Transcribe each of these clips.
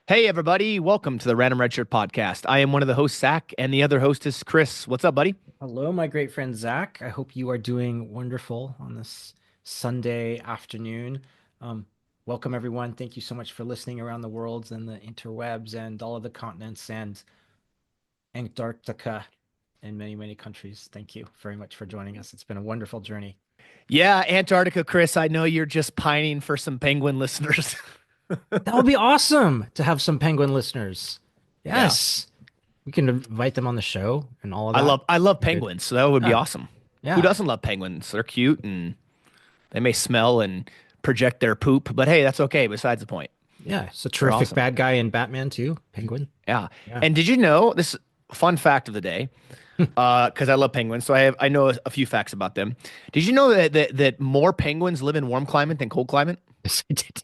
Hey, everybody. Welcome to the Random Redshirt podcast. I am one of the hosts, Zach, and the other host is Chris. What's up, buddy? Hello, my great friend Zach. I hope you are doing wonderful on this Sunday afternoon. Um, Welcome, everyone. Thank you so much for listening around the worlds and the interwebs and all of the continents and Antarctica and many, many countries. Thank you very much for joining us. It's been a wonderful journey. Yeah, Antarctica, Chris. I know you're just pining for some penguin listeners. That would be awesome to have some penguin listeners. Yeah, Yes, we can invite them on the show and all of I that. love I love Be good. penguins, so that would be Yeah, awesome. Who yeah, doesn't love penguins? They're cute and they may smell and project their poop, but hey, that's okay. Besides the point, yeah. It's a they're terrific awesome. bad guy in Batman too. Penguin. Yeah. Yeah. And did you know this fun fact of the day? Because I love penguins, so I know a few facts about them. Did you know that more penguins live in warm climate than cold climate? Yes, I did.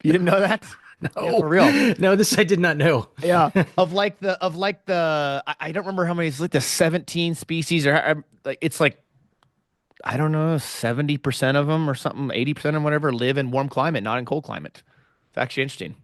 You didn't know that? Yeah, for No, real. no, this I did not know. Yeah, I don't remember how many. It's like the 17 species, or like it's like I don't know, 70% of them or something, 80% or whatever live in warm climate, not in cold climate. It's actually interesting.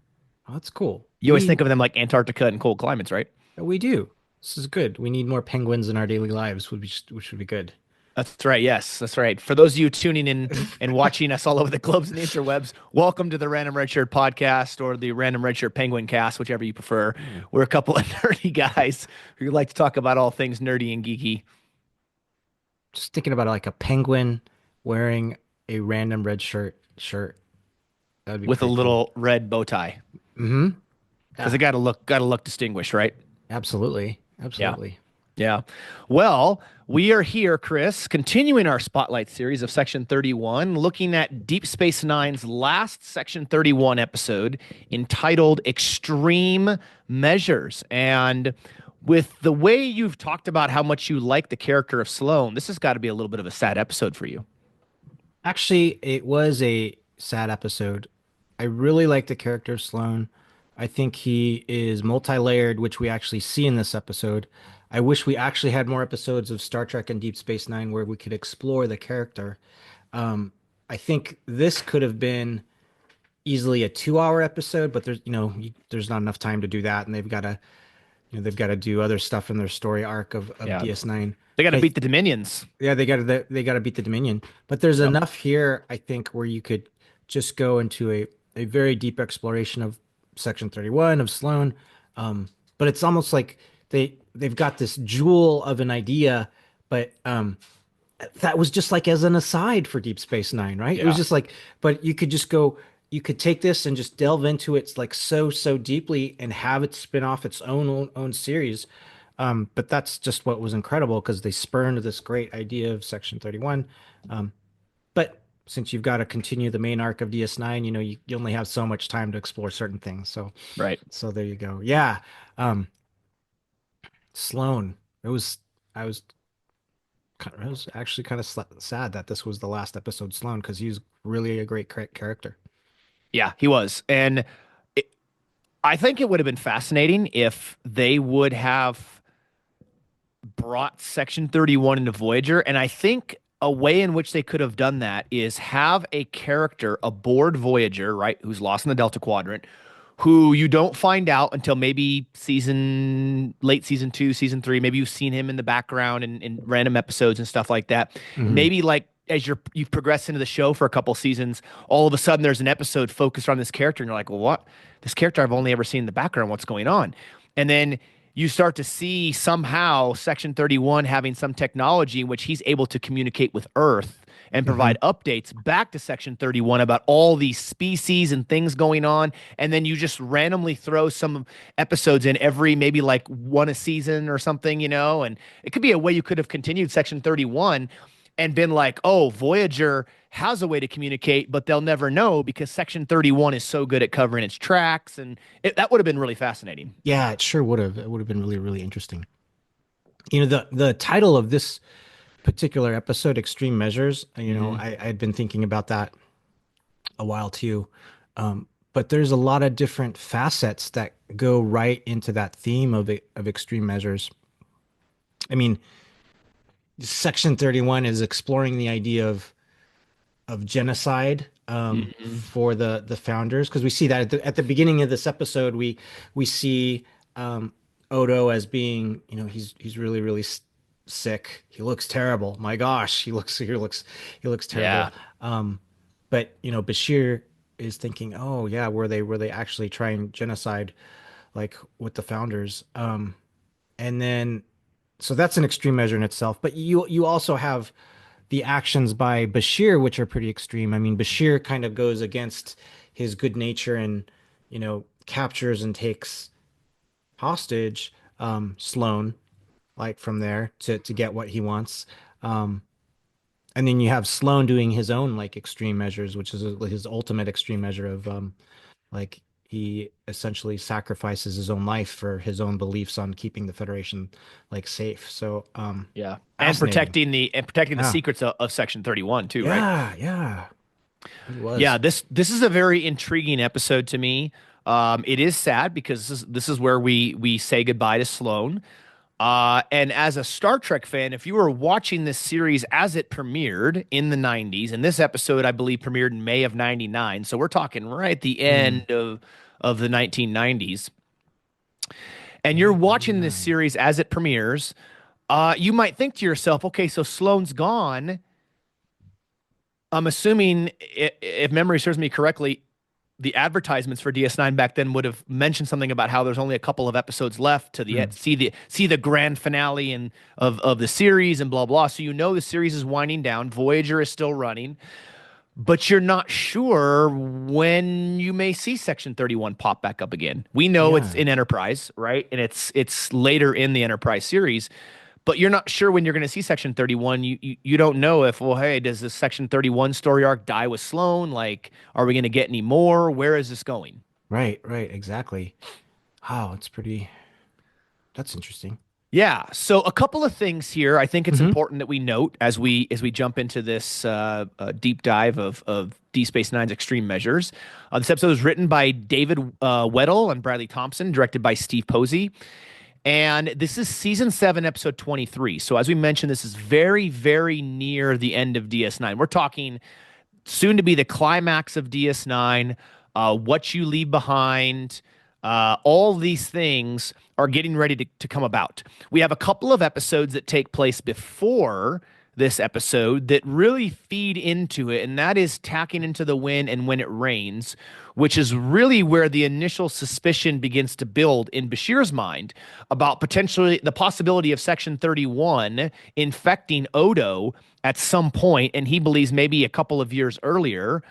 Oh, that's cool. You always think of them like Antarctica and cold climates, right? We do. This is good. We need more penguins in our daily lives, which would be good. That's right. Yes, that's right. For those of you tuning in and watching us all over the globes and the interwebs, welcome to the Random Redshirt podcast or the Random Redshirt Penguin cast, whichever you prefer. Hmm. We're a couple of nerdy guys who like to talk about all things nerdy and geeky Just thinking about like a penguin wearing a random red shirt. That would be with a pretty cool. little red bow tie Mm-hmm. because it Yeah, got to look distinguished, right? absolutely. Yeah. Absolutely. Yeah. Well, we are here, Chris, continuing our spotlight series of Section 31, looking at Deep Space Nine's last Section 31 episode entitled Extreme Measures. And with the way you've talked about how much you like the character of Sloan, this has got to be a little bit of a sad episode for you. Actually, it was a sad episode. I really like the character of Sloan. I think he is multi-layered, which we actually see in this episode. I wish we actually had more episodes of Star Trek and Deep Space Nine where we could explore the character. Um, I think this could have been easily a 2 hour episode, but there's not enough time to do that, and they've got to do other stuff in their story arc of Yeah. DS9. They got But to beat the Dominions. yeah, they got to beat the Dominion. But there's Yep. enough here, I think, where you could just go into a very deep exploration of Section 31 of Sloan. But it's almost like they've got this jewel of an idea, but that was just like as an aside for Deep Space Nine, right? It was Yeah. just like, but you could just go, you could take this and just delve into it like so deeply and have it spin off its own series. But that's just what was incredible because they spurned this great idea of Section 31. Um, but since you've got to continue the main arc of DS9, you only have so much time to explore certain things. So, Right. so there you go. Yeah. Um, Sloan. It was, I was, I was actually kind of sad that this was the last episode Sloan because he's really a great character. Yeah, he was. And it, I think it would have been fascinating if they would have brought Section 31 into Voyager. And I think a way in which they could have done that is have a character aboard Voyager, right, who's lost in the Delta Quadrant, who you don't find out until maybe late season two, season three. Maybe you've seen him in the background in random episodes and stuff like that. Hmm. Maybe like as you've progressed into the show for a couple seasons, all of a sudden there's an episode focused on this character, and you're like, well, what? This character I've only ever seen in the background. What's going on? And then you start to see somehow Section 31 having some technology in which he's able to communicate with Earth and Hmm. provide updates back to Section 31 about all these species and things going on. And then you just randomly throw some episodes in every maybe like one a season or something, and it could be a way you could have continued Section 31 and been like, oh, Voyager has a way to communicate, but they'll never know because Section 31 is so good at covering its tracks. And that would have been really fascinating. Yeah, it sure would have. It would have been really, really interesting. The title of this particular episode, Extreme Measures, Hmm. I had been thinking about that a while too. But there's a lot of different facets that go right into that theme of extreme measures. I mean, Section 31 is exploring the idea of genocide Mhm. for the founders, because we see that at the beginning of this episode, we see um, Odo as being, he's really really sick. He looks terrible. My gosh, he looks Yeah. terrible. Um, but Bashir is thinking, oh yeah, were they actually trying genocide like with the founders? And then so that's an extreme measure in itself. But you also have the actions by Bashir, which are pretty extreme. I mean, Bashir kind of goes against his good nature and captures and takes hostage Sloan, like from there to get what he wants. Um, and then you have Sloan doing his own like extreme measures, which is his ultimate extreme measure of like he essentially sacrifices his own life for his own beliefs on keeping the Federation like safe. So Yeah. And fascinating. protecting the Yeah. secrets of Section 31 too, right? Yeah, yeah. He Yeah, was. this is a very intriguing episode to me. It is sad because this is where we say goodbye to Sloane. And as a Star Trek fan, if you were watching this series as it premiered in the 90s, and this episode, I believe, premiered in May of 99, so we're talking right at the Mm, end of the 1990s, and you're May of watching this 99. series as it premieres, you might think to yourself, okay, so Sloane's gone. I'm assuming, if memory serves me correctly, the advertisements for DS9 back then would have mentioned something about how there's only a couple of episodes left to Mm, see the grand finale and of the series and blah blah. So the series is winding down. Voyager is still running, but you're not sure when you may see Section 31 pop back up again. We know it's yeah. in Enterprise, right? And it's later in the Enterprise series, but you're not sure when you're going to see Section 31. You don't know if, well, hey, does this Section 31 story arc die with Sloan? Like, are we going to get any more? Where is this going? Right, right, exactly. Wow, that's interesting. Yeah. So a couple of things here. I think it's Hmm. important that we note as we jump into this deep dive of D Space Nine's extreme measures. This episode was written by David Weddle and Bradley Thompson, directed by Steve Posey. And this is season 7, episode 23. So, as we mentioned, this is very, very near the end of DS9. We're talking soon to be the climax of DS9, what you leave behind, all these things are getting ready to come about. We have a couple of episodes that take place before this episode that really feed into it, and that is Tacking into the Wind and When It Rains, which is really where the initial suspicion begins to build in Bashir's mind about potentially the possibility of Section 31 infecting Odo at some point, and he believes maybe a couple of years earlier,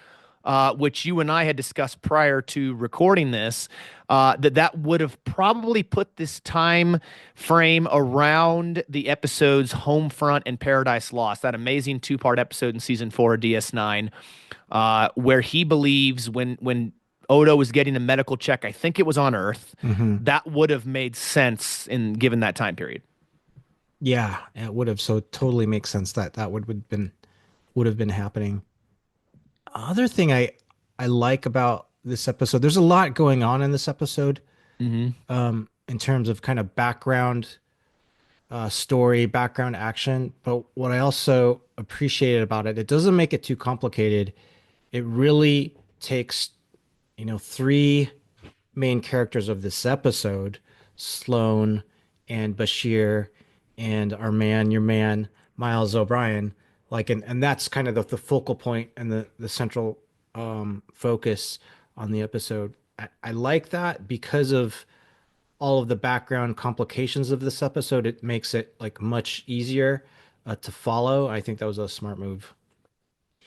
which you and I had discussed prior to recording this, that would have probably put this time frame around the episodes Homefront and Paradise Lost, that amazing two-part episode in season 4 of DS9, where he believes when Odo was getting a medical check, I think it was on Earth, Hmm. that would have made sense in given that time period. Yeah, it would have. So it totally makes sense that that would have been happening. Other thing I like about this episode, there's a lot going on in this episode, Mm-hmm. in terms of kind of background story, background action. But what I also appreciated about it, it doesn't make it too complicated. It really takes, three main characters of this episode, Sloane and Bashir and your man, Miles O'Brien, like, and that's kind of the focal point and the central focus on the episode. I like that because of all of the background complications of this episode. It makes it like much easier to follow. I think that was a smart move.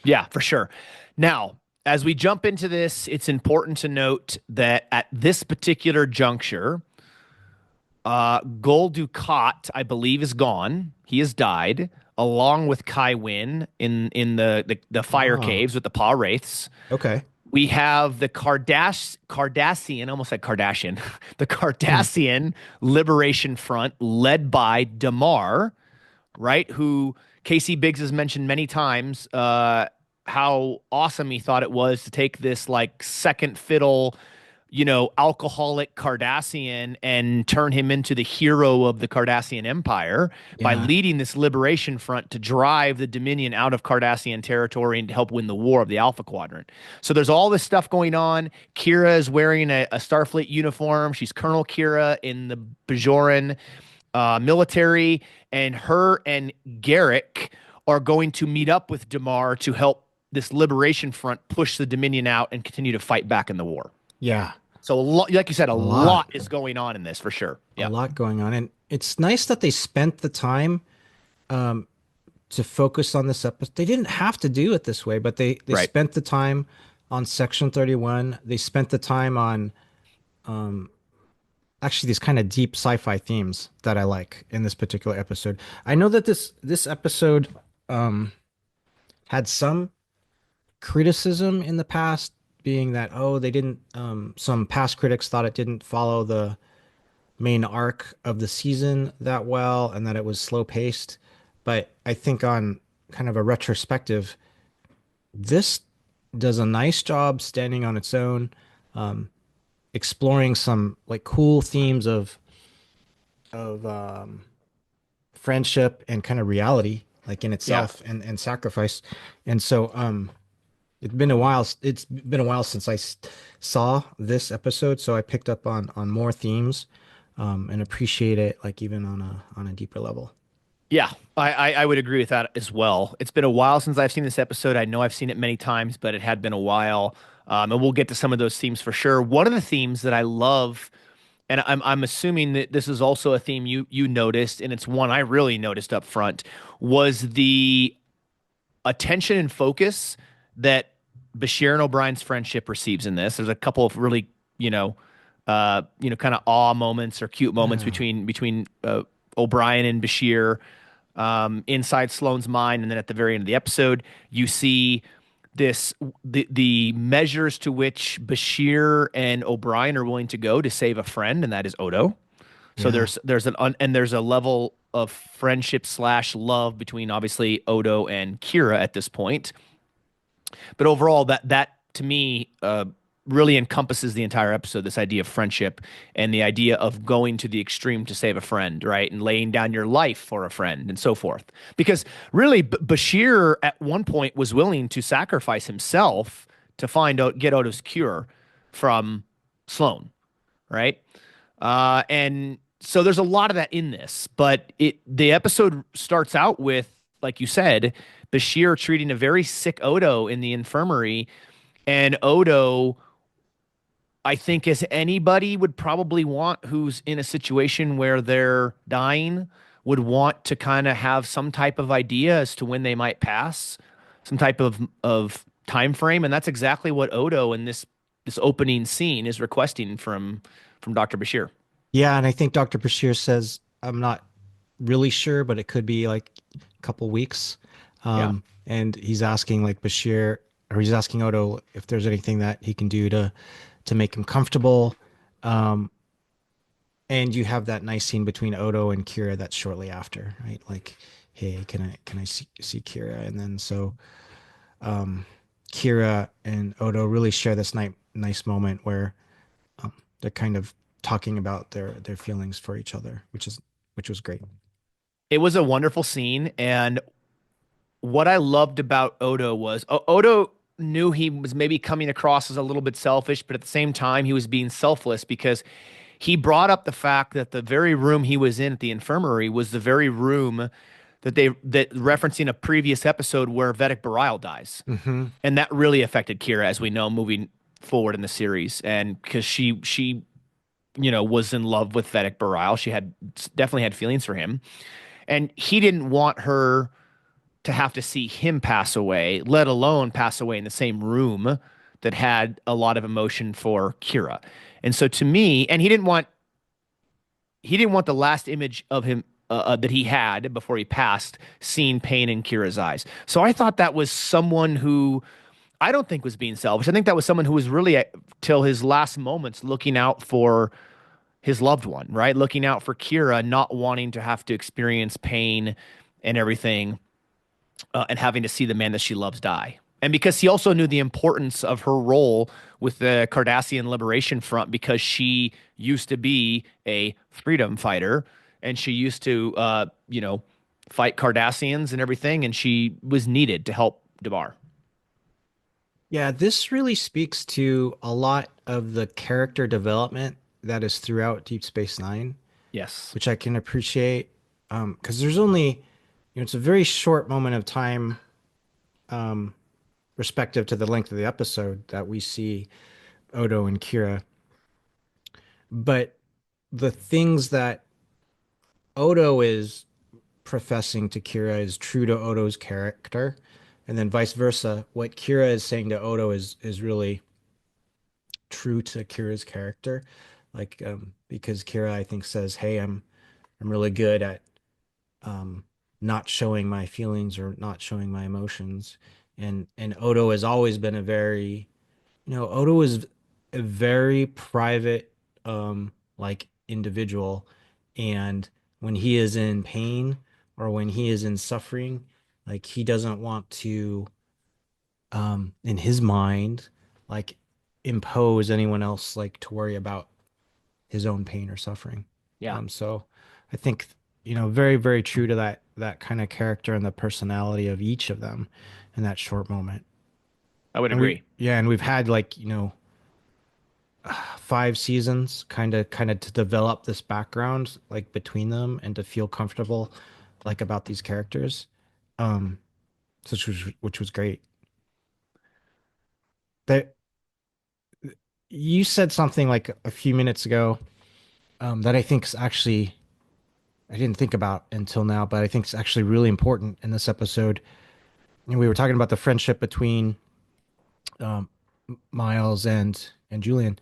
Yeah, for sure. Now, as we jump into this, it's important to note that at this particular juncture, Gul Dukat, I believe, is gone. He has died, along with Kai Wynn in the fire Ah, caves with the Paw Wraiths. okay. We have the Cardassian, almost like Kardashian, the Hmm. Cardassian Liberation Front, led by Damar, right? Who Casey Biggs has mentioned many times, how awesome he thought it was to take this like second fiddle alcoholic Cardassian and turn him into the hero of the Cardassian Empire by Yeah. leading this liberation front to drive the Dominion out of Cardassian territory and to help win the war of the Alpha Quadrant. So there's all this stuff going on. Kira is wearing a Starfleet uniform. She's Colonel Kira in the Bajoran military, and her and Garrick are going to meet up with Damar to help this liberation front push the Dominion out and continue to fight back in the war. Yeah. So, like you said, a A lot. lot is going on in this for sure. A Yeah. lot going on. And it's nice that they spent the time to focus on this episode. They didn't have to do it this way, but they Right. spent the time on Section 31. They spent the time on actually these kind of deep sci-fi themes that I like in this particular episode. I know that this episode had some criticism in the past, being that, oh, they didn't some past critics thought it didn't follow the main arc of the season that well and that it was slow paced. But I think on kind of a retrospective, this does a nice job standing on its own, exploring some like cool themes of friendship and kind of reality, like in Yeah. itself, and sacrifice. And so it's been a while. It's been a while since saw this episode, so I picked up on more themes, and appreciate it, like even on a deeper level. Yeah. I would agree with that as well. It's been a while since I've seen this episode. I know I've seen it many times, but it had been a while. And we'll get to some of those themes for sure. One of the themes that I love, and I'm assuming that this is also a theme you noticed, and it's one I really noticed up front, was the attention and focus that Bashir and O'Brien's friendship receives in this. There's a couple of really, kind of awe moments or cute moments Yeah, between O'Brien and Bashir, inside Sloane's mind, and then at the very end of the episode, you see the measures to which Bashir and O'Brien are willing to go to save a friend, and that is Odo. So yeah, there's a level of friendship slash love between obviously Odo and Kira at this point. But overall, that to me really encompasses the entire episode. This idea of friendship and the idea of going to the extreme to save a friend, right, and laying down your life for a friend and so forth. Because really, Bashir at one point was willing to sacrifice himself to get Odo's cure from Sloan, right? And so there's a lot of that in this, but the episode starts out with, like you said, Bashir treating a very sick Odo in the infirmary, and Odo, I think, as anybody would probably want who's in a situation where they're dying, would want to kind of have some type of idea as to when they might pass, some type of time frame, and that's exactly what Odo in this opening scene is requesting from Dr. Bashir. yeah. And I think Dr. Bashir says, I'm not really sure, but it could be like a couple weeks. Yeah. And he's asking like Bashir, or he's asking Odo if there's anything that he can do to make him comfortable. Um, and you have that nice scene between Odo and Kira that's shortly after, right? Like, hey, can I see Kira? And then so Kira and Odo really share this nice moment where they're kind of talking about their feelings for each other, which was great. It was a wonderful scene, and what I loved about Odo was Odo knew he was maybe coming across as a little bit selfish, but at the same time, he was being selfless because he brought up the fact that the very room he was in at the infirmary was the very room that referencing a previous episode where Vedic Bareil dies. Hmm. And that really affected Kira, as we know, moving forward in the series. And because she was in love with Vedic Bareil, she had definitely had feelings for him. And he didn't want her to have to see him pass away, let alone pass away in the same room that had a lot of emotion for Kira. And so to me, and he didn't want the last image of him that he had before he passed seeing pain in Kira's eyes. So I thought that was someone who I don't think was being selfish. I think that was someone who was really till his last moments looking out for his loved one, right? Looking out for Kira, not wanting to have to experience pain and everything, and having to see the man that she loves die. And because he also knew the importance of her role with the Cardassian Liberation Front, because she used to be a freedom fighter and she used to, fight Cardassians and everything, and she was needed to help Debar. Yeah, this really speaks to a lot of the character development that is throughout Deep Space Nine, Yes. which I can appreciate. Because there's only, it's a very short moment of time, um, respective to the length of the episode that we see Odo and Kira. But the things that Odo is professing to Kira is true to Odo's character, and then vice versa. What Kira is saying to Odo is really true to Kira's character. Like, because Kira, I think, says, "Hey, I'm really good at um not showing my feelings or not showing my emotions," and Odo has always been a very, Odo is a very private, like individual, and when he is in pain or when he is in suffering, like he doesn't want to, in his mind, like impose anyone else like to worry about his own pain or suffering. Yeah, So I think, very, very true to that kind of character and the personality of each of them in that short moment. I would And we, agree. yeah, and we've had like, 5 seasons kind of to develop this background like between them and to feel comfortable like about these characters. Um, which was great. That you said something like a few minutes ago, that I think is actually I didn't think about until now, but I think it's actually really important in this episode. And we were talking about the friendship between, um, Miles and Julian,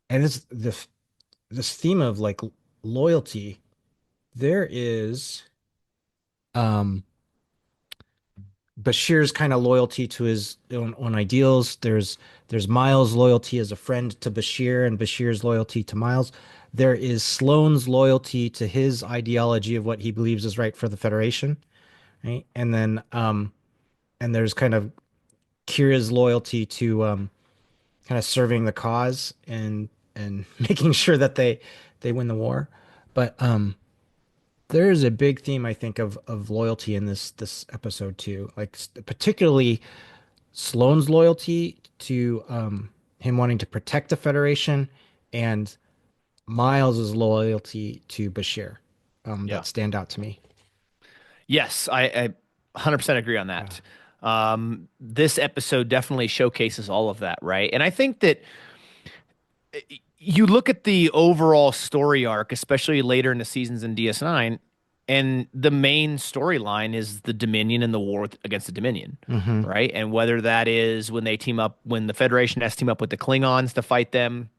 and this theme of like loyalty. There is, um, Bashir's kind of loyalty to his own ideals. There's Miles' loyalty as a friend to Bashir and Bashir's loyalty to Miles. There is Sloane's loyalty to his ideology of what he believes is right for the Federation, right? And there's kind of Kira's loyalty to, kind of serving the cause and making sure that they win the war. But there is a big theme, I think, of loyalty in this episode too. Like particularly Sloane's loyalty to, him wanting to protect the Federation, and Miles's loyalty to Bashir, Yeah. that stand out to me. Yes, I 100% agree on Yeah. that. This episode definitely showcases all of that, right? And I think that you look at the overall story arc, especially later in the seasons in DS9, and the main storyline is the Dominion and the war against the Dominion, Hmm. right? And whether that is when they team up, when the Federation has to team up with the Klingons to fight them,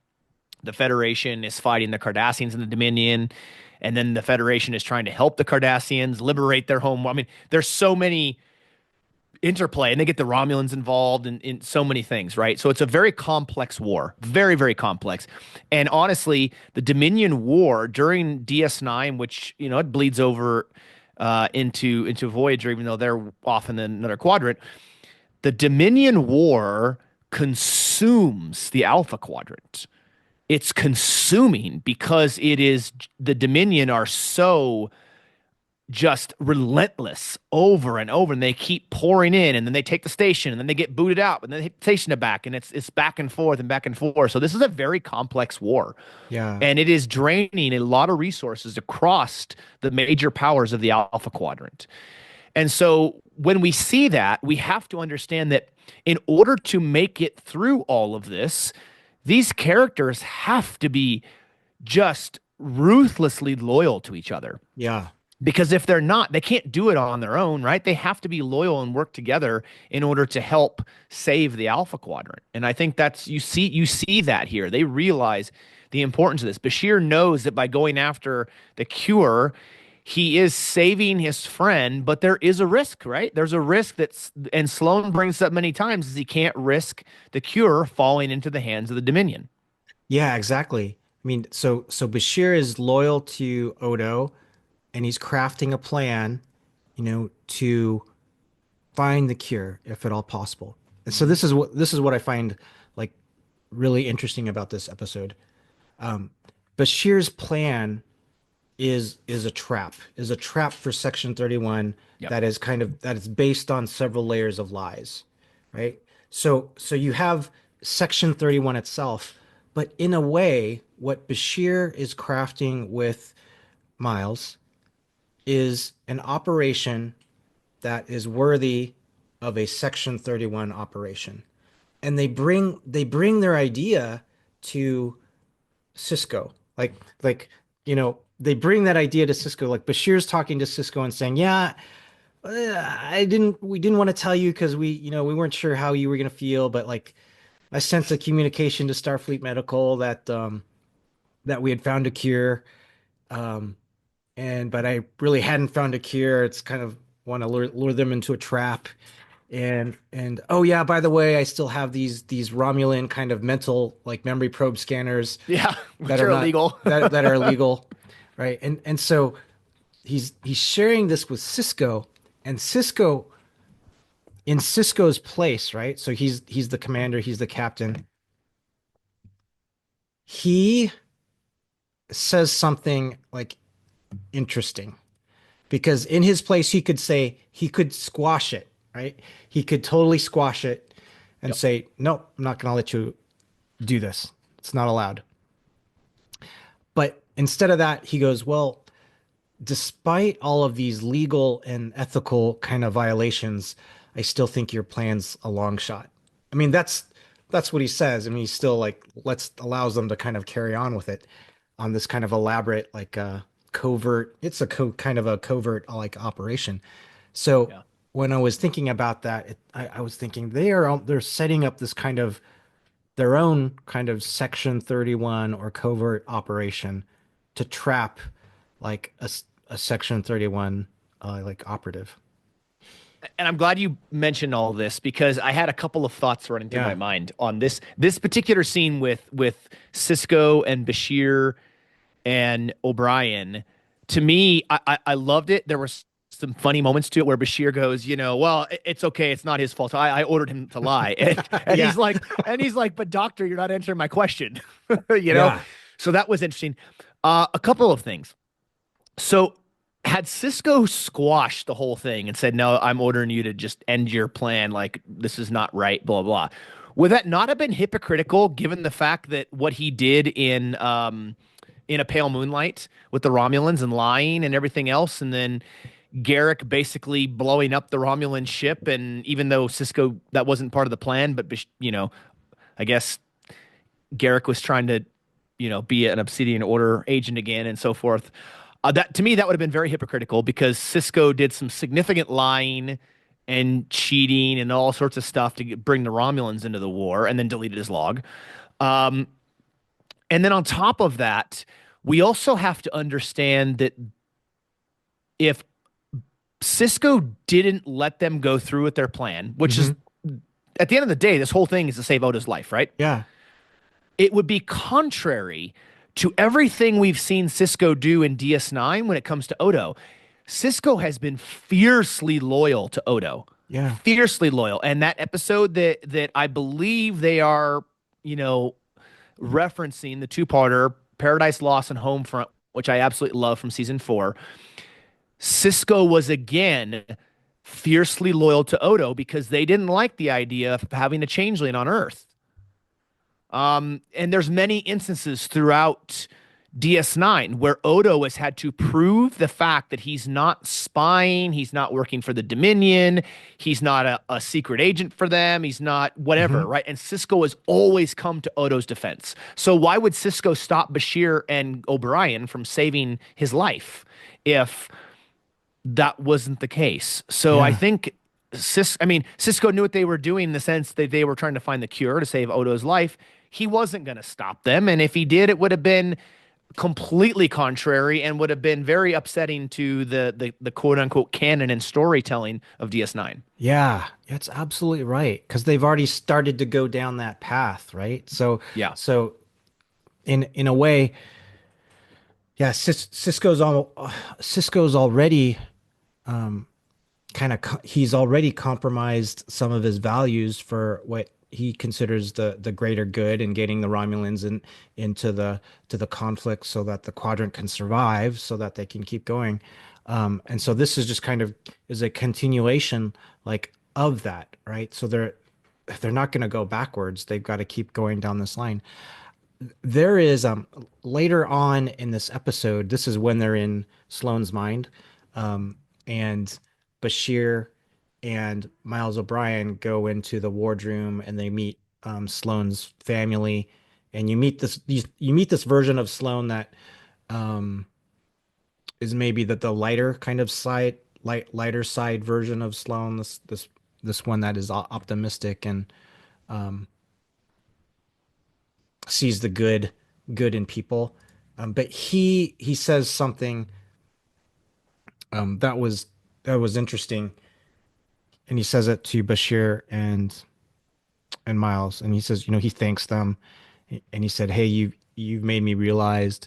the Federation is fighting the Cardassians and the Dominion, and then the Federation is trying to help the Cardassians liberate their home. I mean, there's so many interplay, and they get the Romulans involved in so many things, right? So it's a very complex war, very, very complex. And honestly, the Dominion War during DS9, which it bleeds over into Voyager, even though they're off in another quadrant, the Dominion War consumes the Alpha Quadrant. It's consuming because it is the Dominion are so just relentless over and over, and they keep pouring in, and then they take the station, and then they get booted out, and then they take the station back, and it's back and forth and back and forth. So this is a very complex war, Yeah. and it is draining a lot of resources across the major powers of the Alpha Quadrant. And so when we see that, we have to understand that in order to make it through all of this, these characters have to be just ruthlessly loyal to each other. Yeah. Because if they're not, they can't do it on their own, right? They have to be loyal and work together in order to help save the Alpha Quadrant. And I think that's you see that here. They realize the importance of this. Bashir knows that by going after the cure, he is saving his friend, but there is a risk, right? There's a risk that's, and Sloan brings up many times, is he can't risk the cure falling into the hands of the Dominion. Yeah, exactly. I mean, so Bashir is loyal to Odo, and he's crafting a plan, to find the cure if at all possible. And so this is what I find like really interesting about this episode. Um, Bashir's plan is a trap for Section 31 Yep. that is based on several layers of lies, right? So you have Section 31 itself, but in a way, what Bashir is crafting with Miles is an operation that is worthy of a Section 31 operation. And they bring their idea to Cisco. They bring that idea to Cisco. Like Bashir's talking to Cisco and saying, "Yeah, we didn't want to tell you because we weren't sure how you were gonna feel, but like I sent a communication to Starfleet Medical that we had found a cure, um, and but I really hadn't found a cure. It's kind of want to lure them into a trap." And oh yeah, by the way, I still have these Romulan kind of mental like memory probe scanners Yeah, that which are are not illegal. that are illegal, right? And so he's sharing this with Cisco, and Cisco in Cisco's place, right? So he's the commander, he's the captain. He says something like interesting because in his place he could squash it, right? He could totally squash it and Yep. say, "Nope, I'm not going to let you do this. It's not allowed." But instead of that, he goes, "Well, despite all of these legal and ethical kind of violations, I still think your plan's a long shot." I mean, that's what he says. I mean, he's still like let's allows them to kind of carry on with it on this kind of elaborate like covert. It's a kind of a covert like operation. So Yeah. when I was thinking about that, I was thinking they're setting up this kind of their own kind of Section 31 or covert operation to trap like a Section 31 like operative. And I'm glad you mentioned all this because I had a couple of thoughts running through my Yeah. mind on this particular scene with Cisco and Bashir and O'Brien. To me, I loved it. There were some funny moments to it where Bashir goes, well, it's okay, it's not his fault. I ordered him to lie, and Yeah. he's like, but doctor, you're not answering my question, you know. Yeah. So that was interesting. A couple of things. So had Cisco squashed the whole thing and said, "No, I'm ordering you to just end your plan. Like this is not right." Blah blah. Would that not have been hypocritical, given the fact that what he did in A Pale Moonlight with the Romulans and lying and everything else, and then Garrick basically blowing up the Romulan ship, and even though Cisco that wasn't part of the plan, but I guess Garrick was trying to, be an Obsidian Order agent again and so forth. That to me, that would have been very hypocritical because Cisco did some significant lying and cheating and all sorts of stuff to bring the Romulans into the war, and then deleted his log. Um, and then on top of that, we also have to understand that if Cisco didn't let them go through with their plan, which is Hmm. at the end of the day, this whole thing is to save Oda's life, right? Yeah. It would be contrary to everything we've seen Cisco do in DS9 when it comes to Odo. Cisco has been fiercely loyal to Odo, Yeah. fiercely loyal. And that episode that I believe they are, you know, referencing the two-parter Paradise Lost and Homefront, which I absolutely love from season 4. Cisco was again fiercely loyal to Odo because they didn't like the idea of having a changeling on Earth. And there's many instances throughout DS9 where Odo has had to prove the fact that he's not spying, he's not working for the Dominion, he's not a secret agent for them, he's not whatever, Hmm. right? And Cisco has always come to Odo's defense. So why would Cisco stop Bashir and O'Brien from saving his life if that wasn't the case? So I Yeah. think Cisco knew what they were doing in the sense that they were trying to find the cure to save Odo's life. He wasn't going to stop them. And if he did, it would have been completely contrary and would have been very upsetting to the quote unquote canon and storytelling of DS9. Yeah. It's absolutely right because they've already started to go down that path, right? So Yeah. so in a way, yeah, Cisco's already kind of he's already compromised some of his values for what he considers the greater good and getting the Romulans into the conflict so that the quadrant can survive so that they can keep going. And so this is just kind of is a continuation like of that, right? So they're not going to go backwards. They've got to keep going down this line. There is later on in this episode, this is when they're in Sloane's mind, and Bashir and Miles O'Brien go into the wardroom and they meet Sloane's family, and you meet this version of Sloane that um, is maybe the lighter kind of lighter side version of Sloane. This one that is optimistic and um, sees the good in people. But he says something that was interesting, and he says it to Bashir and Miles, and he says, you know, he thanks them, and he said, "Hey, you've made me realize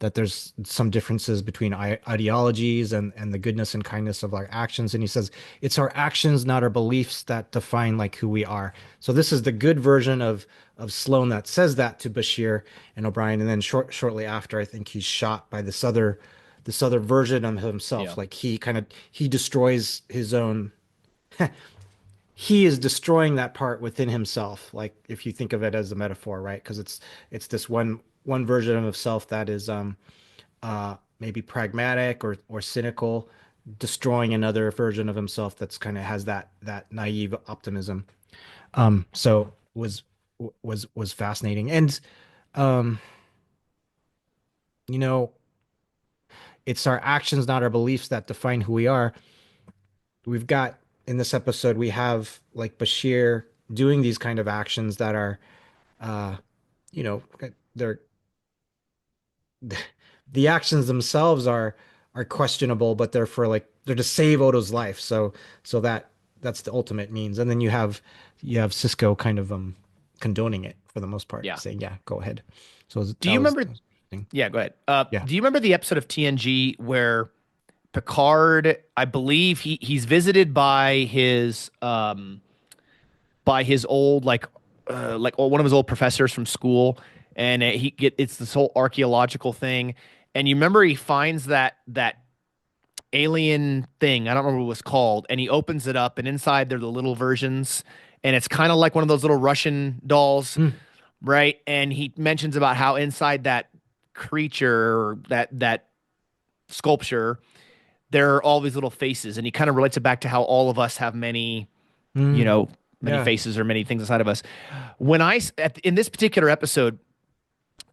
that there's some differences between ideologies and the goodness and kindness of our actions." And he says, "It's our actions, not our beliefs, that define like who we are." So this is the good version of Sloane that says that to Bashir and O'Brien, and then shortly after, I think he's shot by this other version of Yeah. himself. Like he destroys his own he is destroying that part within himself, like if you think of it as a metaphor, right? Because it's this one version of himself that is maybe pragmatic or cynical, destroying another version of himself that's kind of has that naive optimism. So was fascinating. And um you know, it's our actions, not our beliefs, that define who we are. We've got in this episode, we have like Bashir doing these kind of actions that are, uh, you know, they're the actions themselves are questionable, but they're for like they're to save Odo's life. So that's the ultimate means. And then you have Cisco kind of condoning it for the most part, Yeah. saying, "Yeah, go ahead." So Do you remember? that was interesting. Yeah, go ahead. Yeah. Do you remember the episode of TNG where Picard, I believe he's visited by his old one of his old professors from school, and it's this whole archaeological thing. And you remember he finds that alien thing. I don't remember what it was called, and he opens it up, and inside they're the little versions, and it's kind of like one of those little Russian dolls, Mm, right? And he mentions about how inside that creature, or that sculpture, there are all these little faces, and he kind of relates it back to how all of us have many, you mm, know, many yeah. faces or many things inside of us. In this particular episode,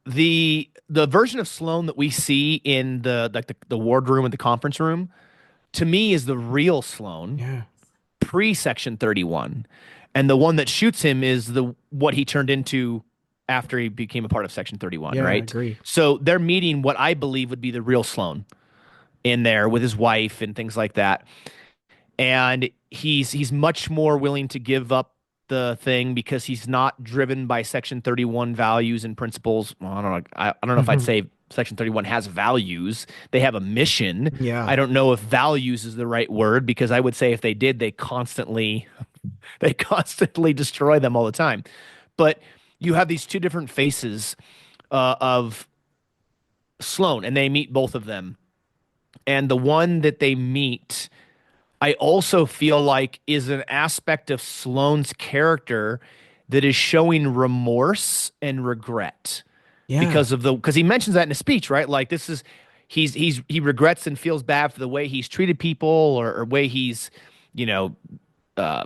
the version of Sloane that we see in the wardroom and the conference room, to me, is the real Sloane Yeah. pre Section 31, and the one that shoots him is the what he turned into after he became a part of Section 31, Yeah, I right? agree. So they're meeting what I believe would be the real Sloane in there with his wife and things like that. And he's much more willing to give up the thing because he's not driven by Section 31 values and principles. Well, I don't know. I don't know if I'd say Section 31 has values. They have a mission. Yeah. I don't know if values is the right word, because I would say if they did, they constantly destroy them all the time. But you have these two different faces of Sloane, and they meet both of them. And the one that they meet, I also feel like, is an aspect of Sloane's character that is showing remorse and regret Yeah. because he mentions that in a speech, right? Like this is he regrets and feels bad for the way he's treated people, or way he's, you know,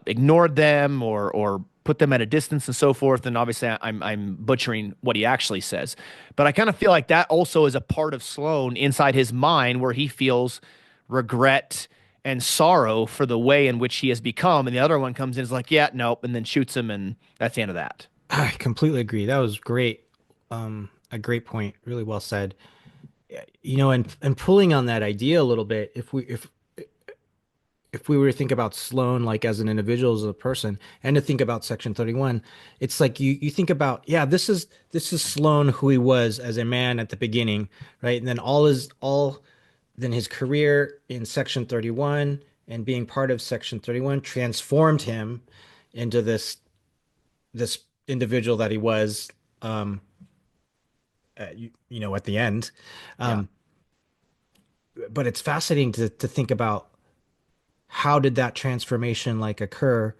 ignored them, or put them at a distance and so forth. And obviously, I'm butchering what he actually says, but I kind of feel like that also is a part of Sloane inside his mind, where he feels regret and sorrow for the way in which he has become. And the other one comes in, is like, yeah, nope, and then shoots him, and that's the end of that. I completely agree. That was great. A great point. Really well said. You know, and pulling on that idea a little bit, if we were to think about Sloan like as an individual, as a person, and to think about Section 31, it's like you think about, yeah, this is Sloan who he was as a man at the beginning, right? And then all then his career in Section 31, and being part of Section 31 transformed him into this individual that he was, um, at the end. Yeah. Um, but it's fascinating to think about how did that transformation like occur?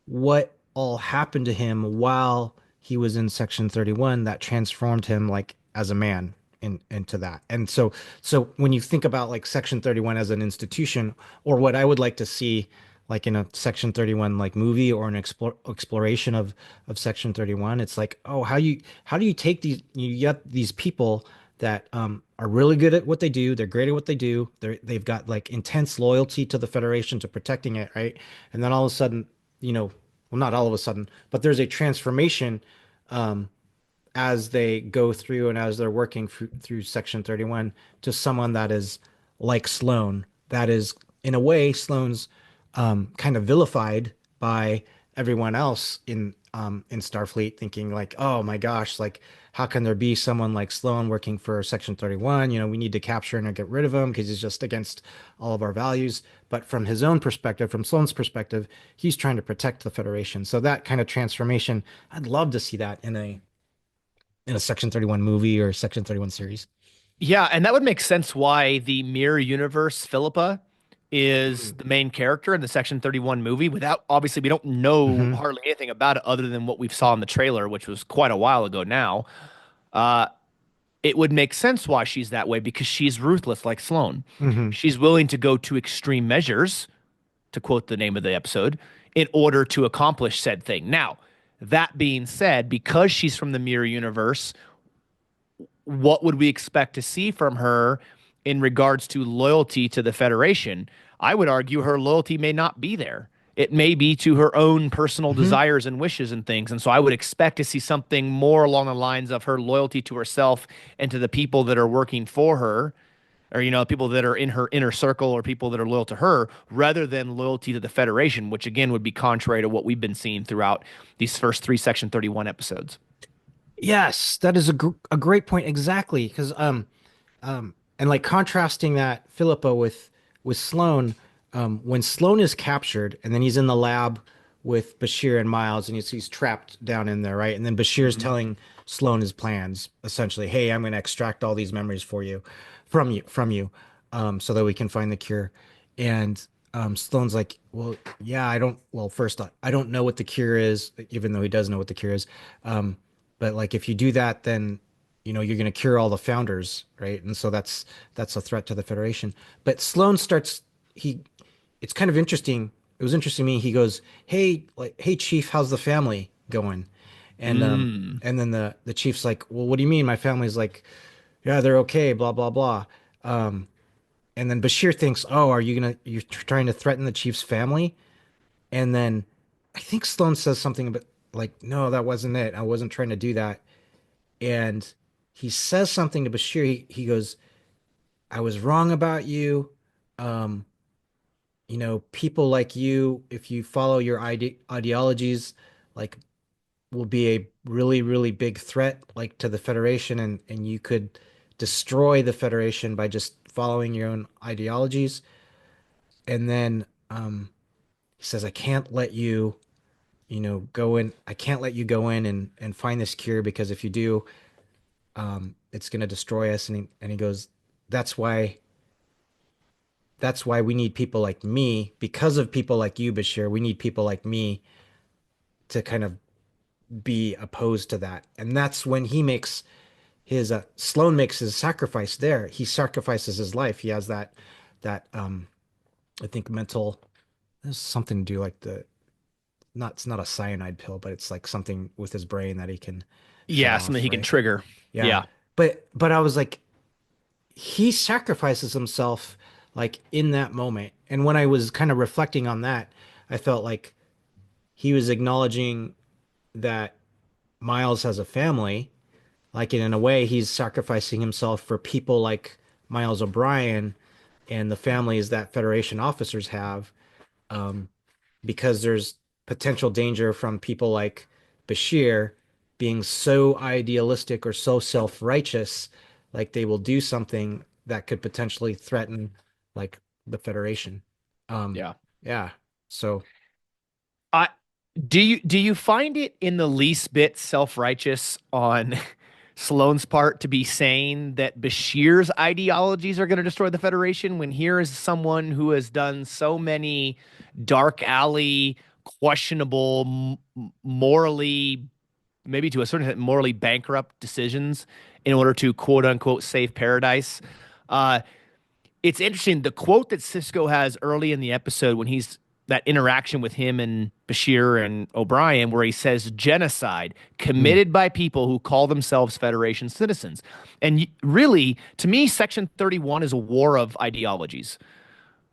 What all happened to him while he was in Section 31 that transformed him like as a man into that. And so when you think about like Section 31 as an institution, or what I would like to see like in a Section 31 like movie or an exploration of Section 31, it's like, oh, how do you take you get these people that are really good at what they do. They're great at what they do. They've got like intense loyalty to the Federation, to protecting it, right? And then all of a sudden, well, not all of a sudden, but there's a transformation um, as they go through and as they're working through Section 31 to someone that is like Sloan. That is, in a way, Sloan's kind of vilified by everyone else in Starfleet, thinking like, oh my gosh, like how can there be someone like Sloan working for Section 31? We need to capture and get rid of him because he's just against all of our values. But from his own perspective, from Sloan's perspective, he's trying to protect the Federation. So that kind of transformation, I'd love to see that in a Section 31 movie or Section 31 series. Yeah, and that would make sense why the Mirror Universe Philippa is the main character in the Section 31 movie. Without obviously, we don't know Hmm. hardly anything about it other than what we've saw in the trailer, which was quite a while ago now. Uh, it would make sense why she's that way because she's ruthless like Sloane. Hmm. She's willing to go to extreme measures, to quote the name of the episode, in order to accomplish said thing. Now, that being said, because she's from the Mirror Universe, what would we expect to see from her in regards to loyalty to the Federation? I would argue her loyalty may not be there. It may be to her own personal Hmm. desires and wishes and things. And so I would expect to see something more along the lines of her loyalty to herself and to the people that are working for her, or, people that are in her inner circle or people that are loyal to her, rather than loyalty to the Federation, which again would be contrary to what we've been seeing throughout these first three Section 31 episodes. Yes, that is a great point. Exactly. Because and like contrasting that Philippa with Sloane, when Sloane is captured and then he's in the lab with Bashir and Miles and he's trapped down in there, right? And then Bashir's Mhm. telling Sloane his plans, essentially, hey, I'm going to extract all these memories for you, from you, so that we can find the cure. And Sloane's like, well, yeah, well, first, I don't know what the cure is, even though he does know what the cure is. But like, if you do that, then you're going to cure all the founders, right? And so that's a threat to the Federation. But Sloan starts he it's kind of interesting. It was interesting to me. He goes, "Hey, like, hey, Chief, how's the family going?" And Mm. and then the chief's like, "Well, what do you mean? My family's like, yeah, they're okay, blah blah blah." Um, and then Bashir thinks, "Oh, you're trying to threaten the chief's family?" And then I think Sloan says something about like, "No, that wasn't it. I wasn't trying to do that." And he says something to Bashir. He goes, "I was wrong about you. Um, people like you, if you follow your ideologies, like will be a really, really big threat, like to the Federation, and you could destroy the Federation by just following your own ideologies." And then he says, "I can't let you, go in. I can't let you go in and find this cure because if you do, it's going to destroy us." And he goes, "That's why." That's why we need people like me, because of people like you, Bashir. We need people like me to kind of be opposed to that. And that's when he makes his Sloan makes his sacrifice there. He sacrifices his life. He has that I think mental, there's something to do like it's not a cyanide pill, but it's like something with his brain that he can shut Yeah, something off, he can right? trigger. Yeah. Yeah. But I was like, he sacrifices himself like in that moment. And when I was kind of reflecting on that, I felt like he was acknowledging that Miles has a family. Like in a way, he's sacrificing himself for people like Miles O'Brien and the families that Federation officers have, um, because there's potential danger from people like Bashir being so idealistic or so self-righteous, like they will do something that could potentially threaten like the Federation. Um, Yeah. yeah. So, I do you find it in the least bit self-righteous on Sloane's part to be saying that Bashir's ideologies are going to destroy the Federation when here is someone who has done so many dark alley, questionable, morally, maybe to a certain extent, morally bankrupt decisions in order to quote unquote save paradise? Uh, it's interesting. The quote that Cisco has early in the episode when he's that interaction with him and Bashir and O'Brien, where he says genocide mm. committed by people who call themselves Federation citizens. And really, to me, Section 31 is a war of ideologies,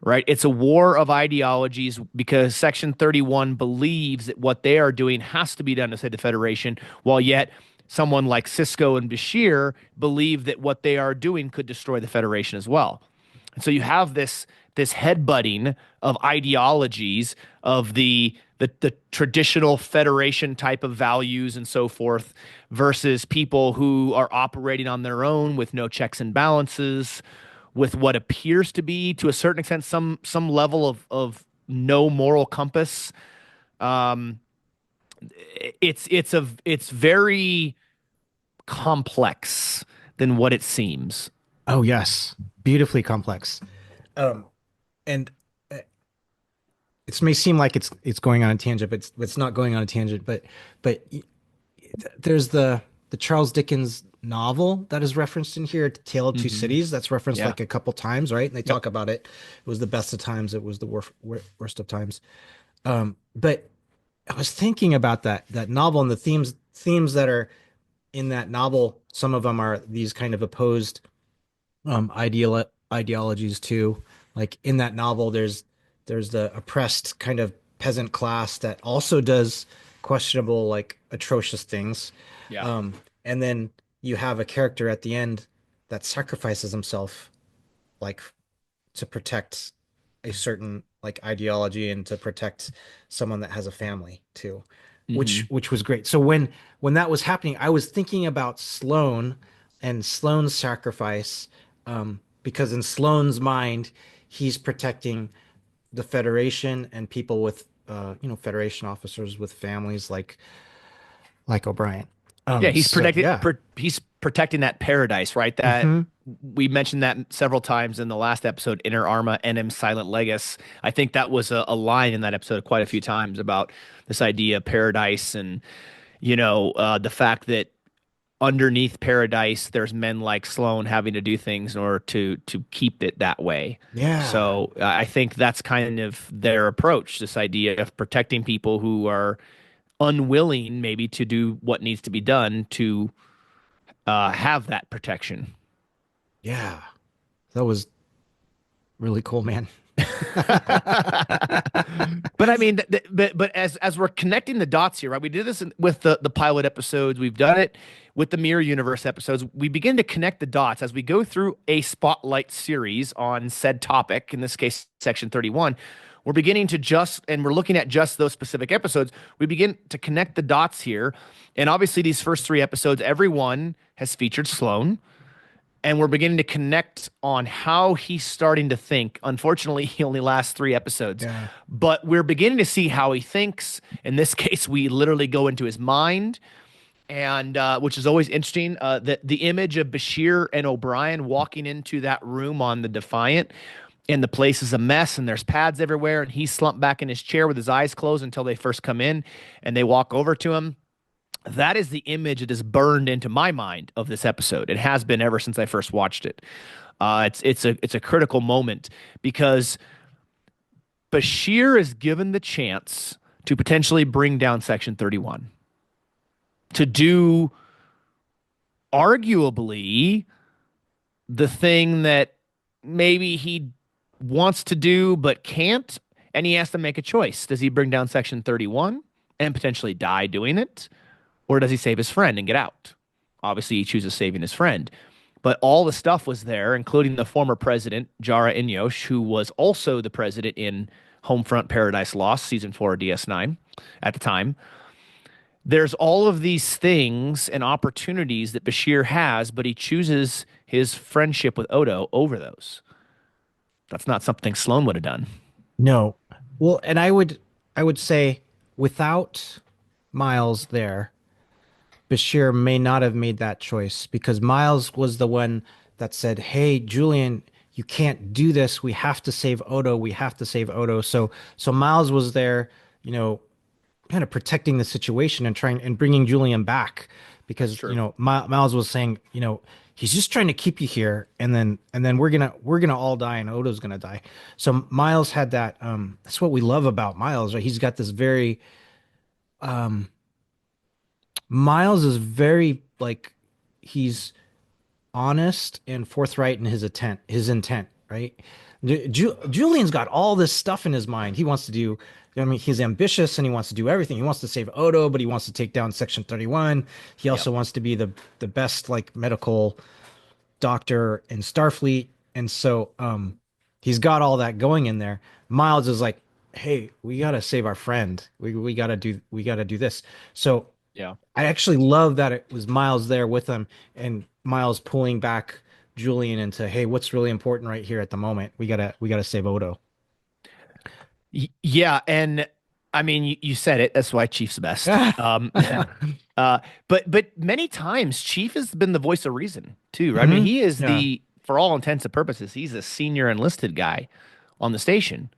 right? It's a war of ideologies because Section 31 believes that what they are doing has to be done to save the Federation, while yet someone like Cisco and Bashir believe that what they are doing could destroy the Federation as well. And so you have this headbutting of ideologies of the traditional federation type of values and so forth versus people who are operating on their own with no checks and balances, with what appears to be, to a certain extent, some level of no moral compass. Um, it's very complex than what it seems. Oh yes, beautifully complex. Um, and it may seem like it's going on a tangent, but it's not going on a tangent. But there's the Charles Dickens novel that is referenced in here, Tale of Two Hmm. Cities. That's referenced Yeah. like a couple times, right? And they Yep. talk about it. It was the best of times. It was the worst of times. But I was thinking about that novel and the themes that are in that novel. Some of them are these kind of opposed ideologies too. Like in that novel, there's the oppressed kind of peasant class that also does questionable, like atrocious things. Yeah. Um, and then you have a character at the end that sacrifices himself, like to protect a certain like ideology and to protect someone that has a family too, Hmm. which was great. So when that was happening, I was thinking about Sloane and Sloane's sacrifice, because in Sloane's mind, he's protecting the Federation and people with Federation officers with families like O'Brien. Yeah, So yeah. he's protecting that paradise, right? That Hmm. we mentioned that several times in the last episode, Inner Arma Enim Silent Legis. I think that was a line in that episode quite a few times about this idea of paradise and the fact that underneath paradise there's men like Sloane having to do things in order to keep it that way. Yeah. So I think that's kind of their approach, this idea of protecting people who are unwilling maybe to do what needs to be done to have that protection. Yeah. That was really cool, man. But I mean, but as we're connecting the dots here, right? We did this with the pilot episodes. We've done it with the Mirror Universe episodes. We begin to connect the dots as we go through a spotlight series on said topic. In this case, Section 31. We're beginning to and we're looking at just those specific episodes. We begin to connect the dots here, and obviously, these first three episodes, everyone has featured Sloane, and we're beginning to connect on how he's starting to think. Unfortunately, he only lasts three episodes, Yeah. but we're beginning to see how he thinks. In this case, we literally go into his mind, and which is always interesting. The image of Bashir and O'Brien walking into that room on the Defiant, and the place is a mess, and there's pads everywhere, and he's slumped back in his chair with his eyes closed until they first come in, and they walk over to him. That is the image that is burned into my mind of this episode. It has been ever since I first watched it. It's a critical moment because Bashir is given the chance to potentially bring down Section 31, to do arguably the thing that maybe he wants to do but can't, and he has to make a choice. Does he bring down Section 31 and potentially die doing it? Or does he save his friend and get out? Obviously, he chooses saving his friend. But all the stuff was there, including the former president, Jara Inyos, who was also the president in Homefront Paradise Lost, season 4 of DS9 at the time. There's all of these things and opportunities that Bashir has, but he chooses his friendship with Odo over those. That's not something Sloane would have done. No. Well, and I would say without Miles there, Bashir may not have made that choice because Miles was the one that said, "Hey, Julian, you can't do this. We have to save Odo. We have to save Odo." So Miles was there, you know, kind of protecting the situation and trying and bringing Julian back That's because, true. Miles was saying, he's just trying to keep you here and then we're gonna all die and Odo's gonna die. So Miles had that that's what we love about Miles, right? He's got this very um Miles is very like he's honest and forthright in his intent, right? Julian's got all this stuff in his mind. He wants to do, I mean, he's ambitious and he wants to do everything. He wants to save Odo, but he wants to take down Section 31. He Yep. also wants to be the best like medical doctor in Starfleet. And so he's got all that going in there. Miles is like, hey, we gotta save our friend. We gotta do this. So Yeah. I actually love that it was Miles there with him and Miles pulling back Julian into, hey, what's really important right here at the moment? We gotta save Odo. Yeah, and I mean, you said it. That's why Chief's the best. Yeah. But many times Chief has been the voice of reason too, right? I mean, Hmm. he is Yeah. for all intents and purposes, he's a senior enlisted guy on the station,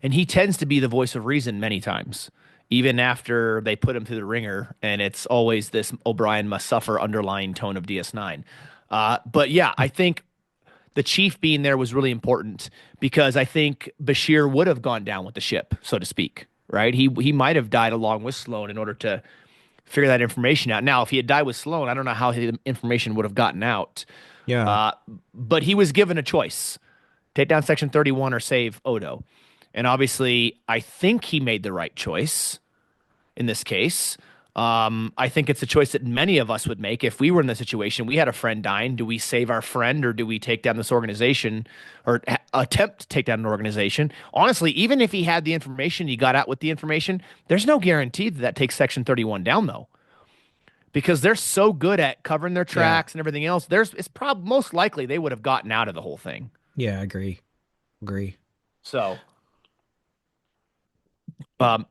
and he tends to be the voice of reason many times, even after they put him through the ringer, and it's always this O'Brien must suffer underlying tone of DS9. But yeah, I think the chief being there was really important because I think Bashir would have gone down with the ship, so to speak. Right? He might have died along with Sloan in order to figure that information out. Now, if he had died with Sloan, I don't know how the information would have gotten out. Yeah. Uh, but he was given a choice: take down Section 31 or save Odo. And obviously, I think he made the right choice in this case. I think it's a choice that many of us would make if we were in the situation. We had a friend dying. Do we save our friend or do we take down this organization or attempt to take down an organization? Honestly, even if he had the information, he got out with the information, there's no guarantee that that takes Section 31 down, though, because they're so good at covering their Yeah. tracks and everything else. It's probably most likely they would have gotten out of the whole thing. Yeah, agree. Agree. So, um,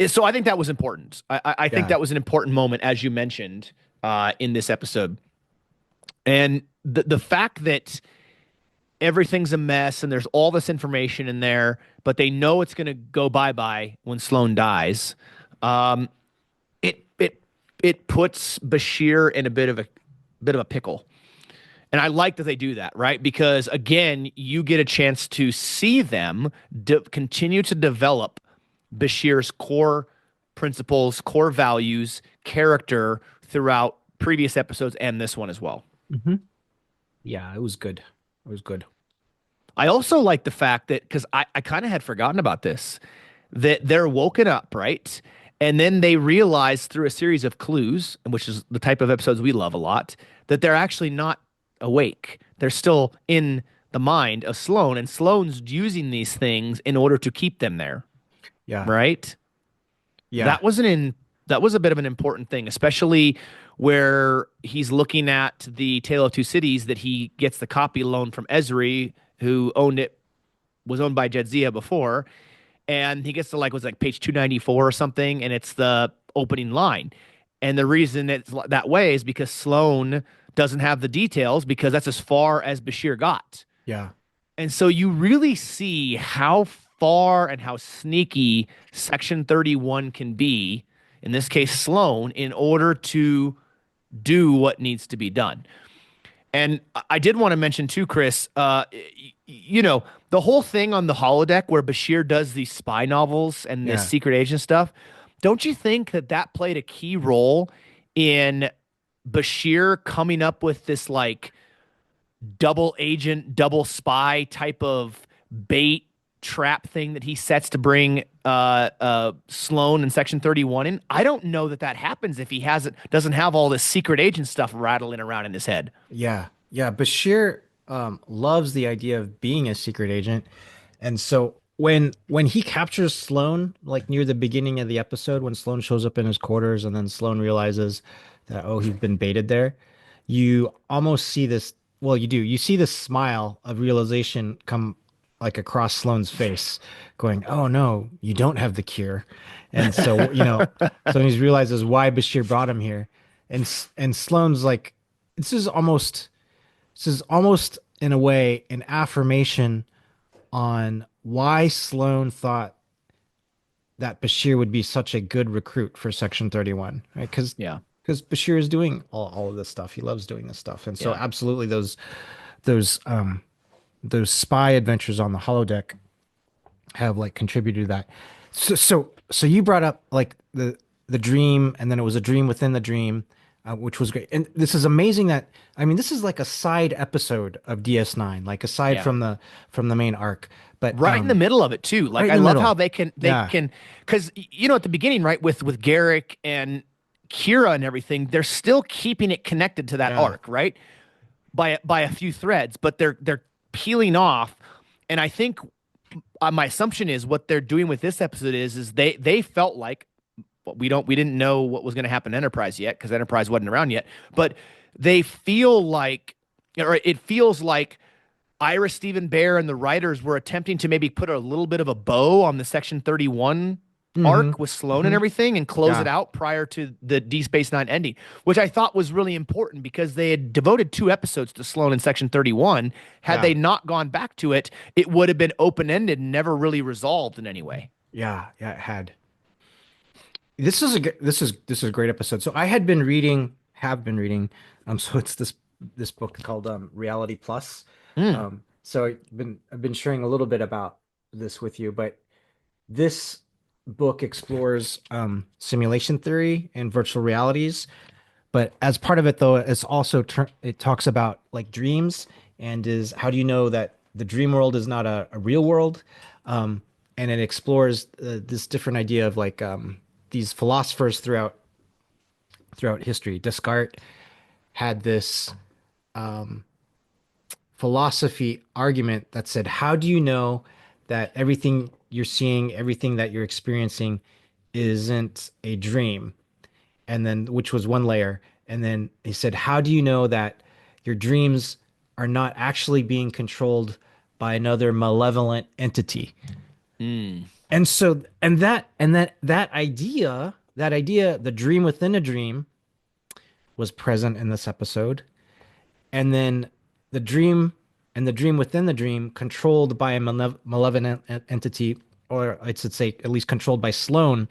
so I think that was important. I think Yeah. that was an important moment, as you mentioned, in this episode. And the fact that everything's a mess and there's all this information in there, but they know it's going to go bye bye when Sloan dies. Um, it puts Bashir in a bit of a pickle. And I like that they do that, right? Because again, you get a chance to see them continue to develop Bashir's core principles, core values, character throughout previous episodes and this one as well. Hmm. Yeah, it was good. It was good. I also like the fact that because I kind of had forgotten about this, that they're woken up, right? And then they realize through a series of clues, which is the type of episodes we love a lot, that they're actually not awake. They're still in the mind of Sloan, and Sloan's using these things in order to keep them there, Yeah. right? Yeah. That wasn't in that was a bit of an important thing, especially where he's looking at the Tale of Two Cities that he gets the copy loan from Esri, who was owned by Jadzia before, and he gets to was like page 294 or something, and it's the opening line. And the reason it's that way is because Sloan doesn't have the details because that's as far as Bashir got. Yeah. And so you really see how far and how sneaky Section 31 can be, in this case, Sloan, in order to do what needs to be done. And I did want to mention too, Chris, the whole thing on the holodeck where Bashir does these spy novels and this Yeah. secret agent stuff. Don't you think that that played a key role in Bashir coming up with this double agent, double spy type of bait trap thing that he sets to bring Sloan and Section 31 in? I don't know that that happens if he doesn't have all this secret agent stuff rattling around in his head. Yeah. Yeah. Bashir loves the idea of being a secret agent. And so when he captures Sloan, like near the beginning of the episode, when Sloan shows up in his quarters and then Sloan realizes that, oh, he's been baited there, you almost see this, well, you do. You see this smile of realization come like across Sloane's face, going, "Oh no, you don't have the cure." And so, so he realizes why Bashir brought him here, and Sloane's like, this is almost this is almost in a way an affirmation on why Sloane thought that Bashir would be such a good recruit for Section 31, right? Yeah. Because Bashir is doing all of this stuff. He loves doing this stuff. And so Yeah. absolutely those those spy adventures on the holodeck have like contributed to that. So you brought up like the dream, and then it was a dream within the dream, which was great. And this is amazing that I mean this is like a side episode of DS9, like aside Yeah. from the main arc, but Right in the middle of it too. right Like in I the love how middle. they Yeah, can because at the beginning, right, with Garrick and Kira and everything, they're still keeping it connected to that yeah, arc, right? By a few threads, but they're peeling off. And I think my assumption is what they're doing with this episode is they felt like well, we didn't know what was going to happen to Enterprise yet because Enterprise wasn't around yet, but they feel like or it feels like Ira Stephen Bear and the writers were attempting to maybe put a little bit of a bow on the Section 31 mm-hmm, arc with Sloan and mm-hmm, everything and close it yeah, out prior to the D Space Nine ending, which I thought was really important because they had devoted 2 episodes to Sloan in Section 31. Had yeah, they not gone back to it, it would have been open ended and never really resolved in any way. yeah. It had. This is a great episode. So I had been reading, have been reading. So it's this book called Reality Plus. Mm, So I've been sharing a little bit about this with you, but this book explores simulation theory and virtual realities. But as part of it, though, it talks about like dreams and is how do you know that the dream world is not a real world? Um, and it explores this different idea of like these philosophers throughout history. Descartes had this philosophy argument that said, how do you know that everything you're seeing, everything that you're experiencing isn't a dream? And then, which was one layer. And then he said, how do you know that your dreams are not actually being controlled by another malevolent entity? mm, And so, that idea, the dream within a dream was present in this episode. And then the dream and the dream within the dream controlled by a malevolent entity, or I should say at least controlled by Sloan,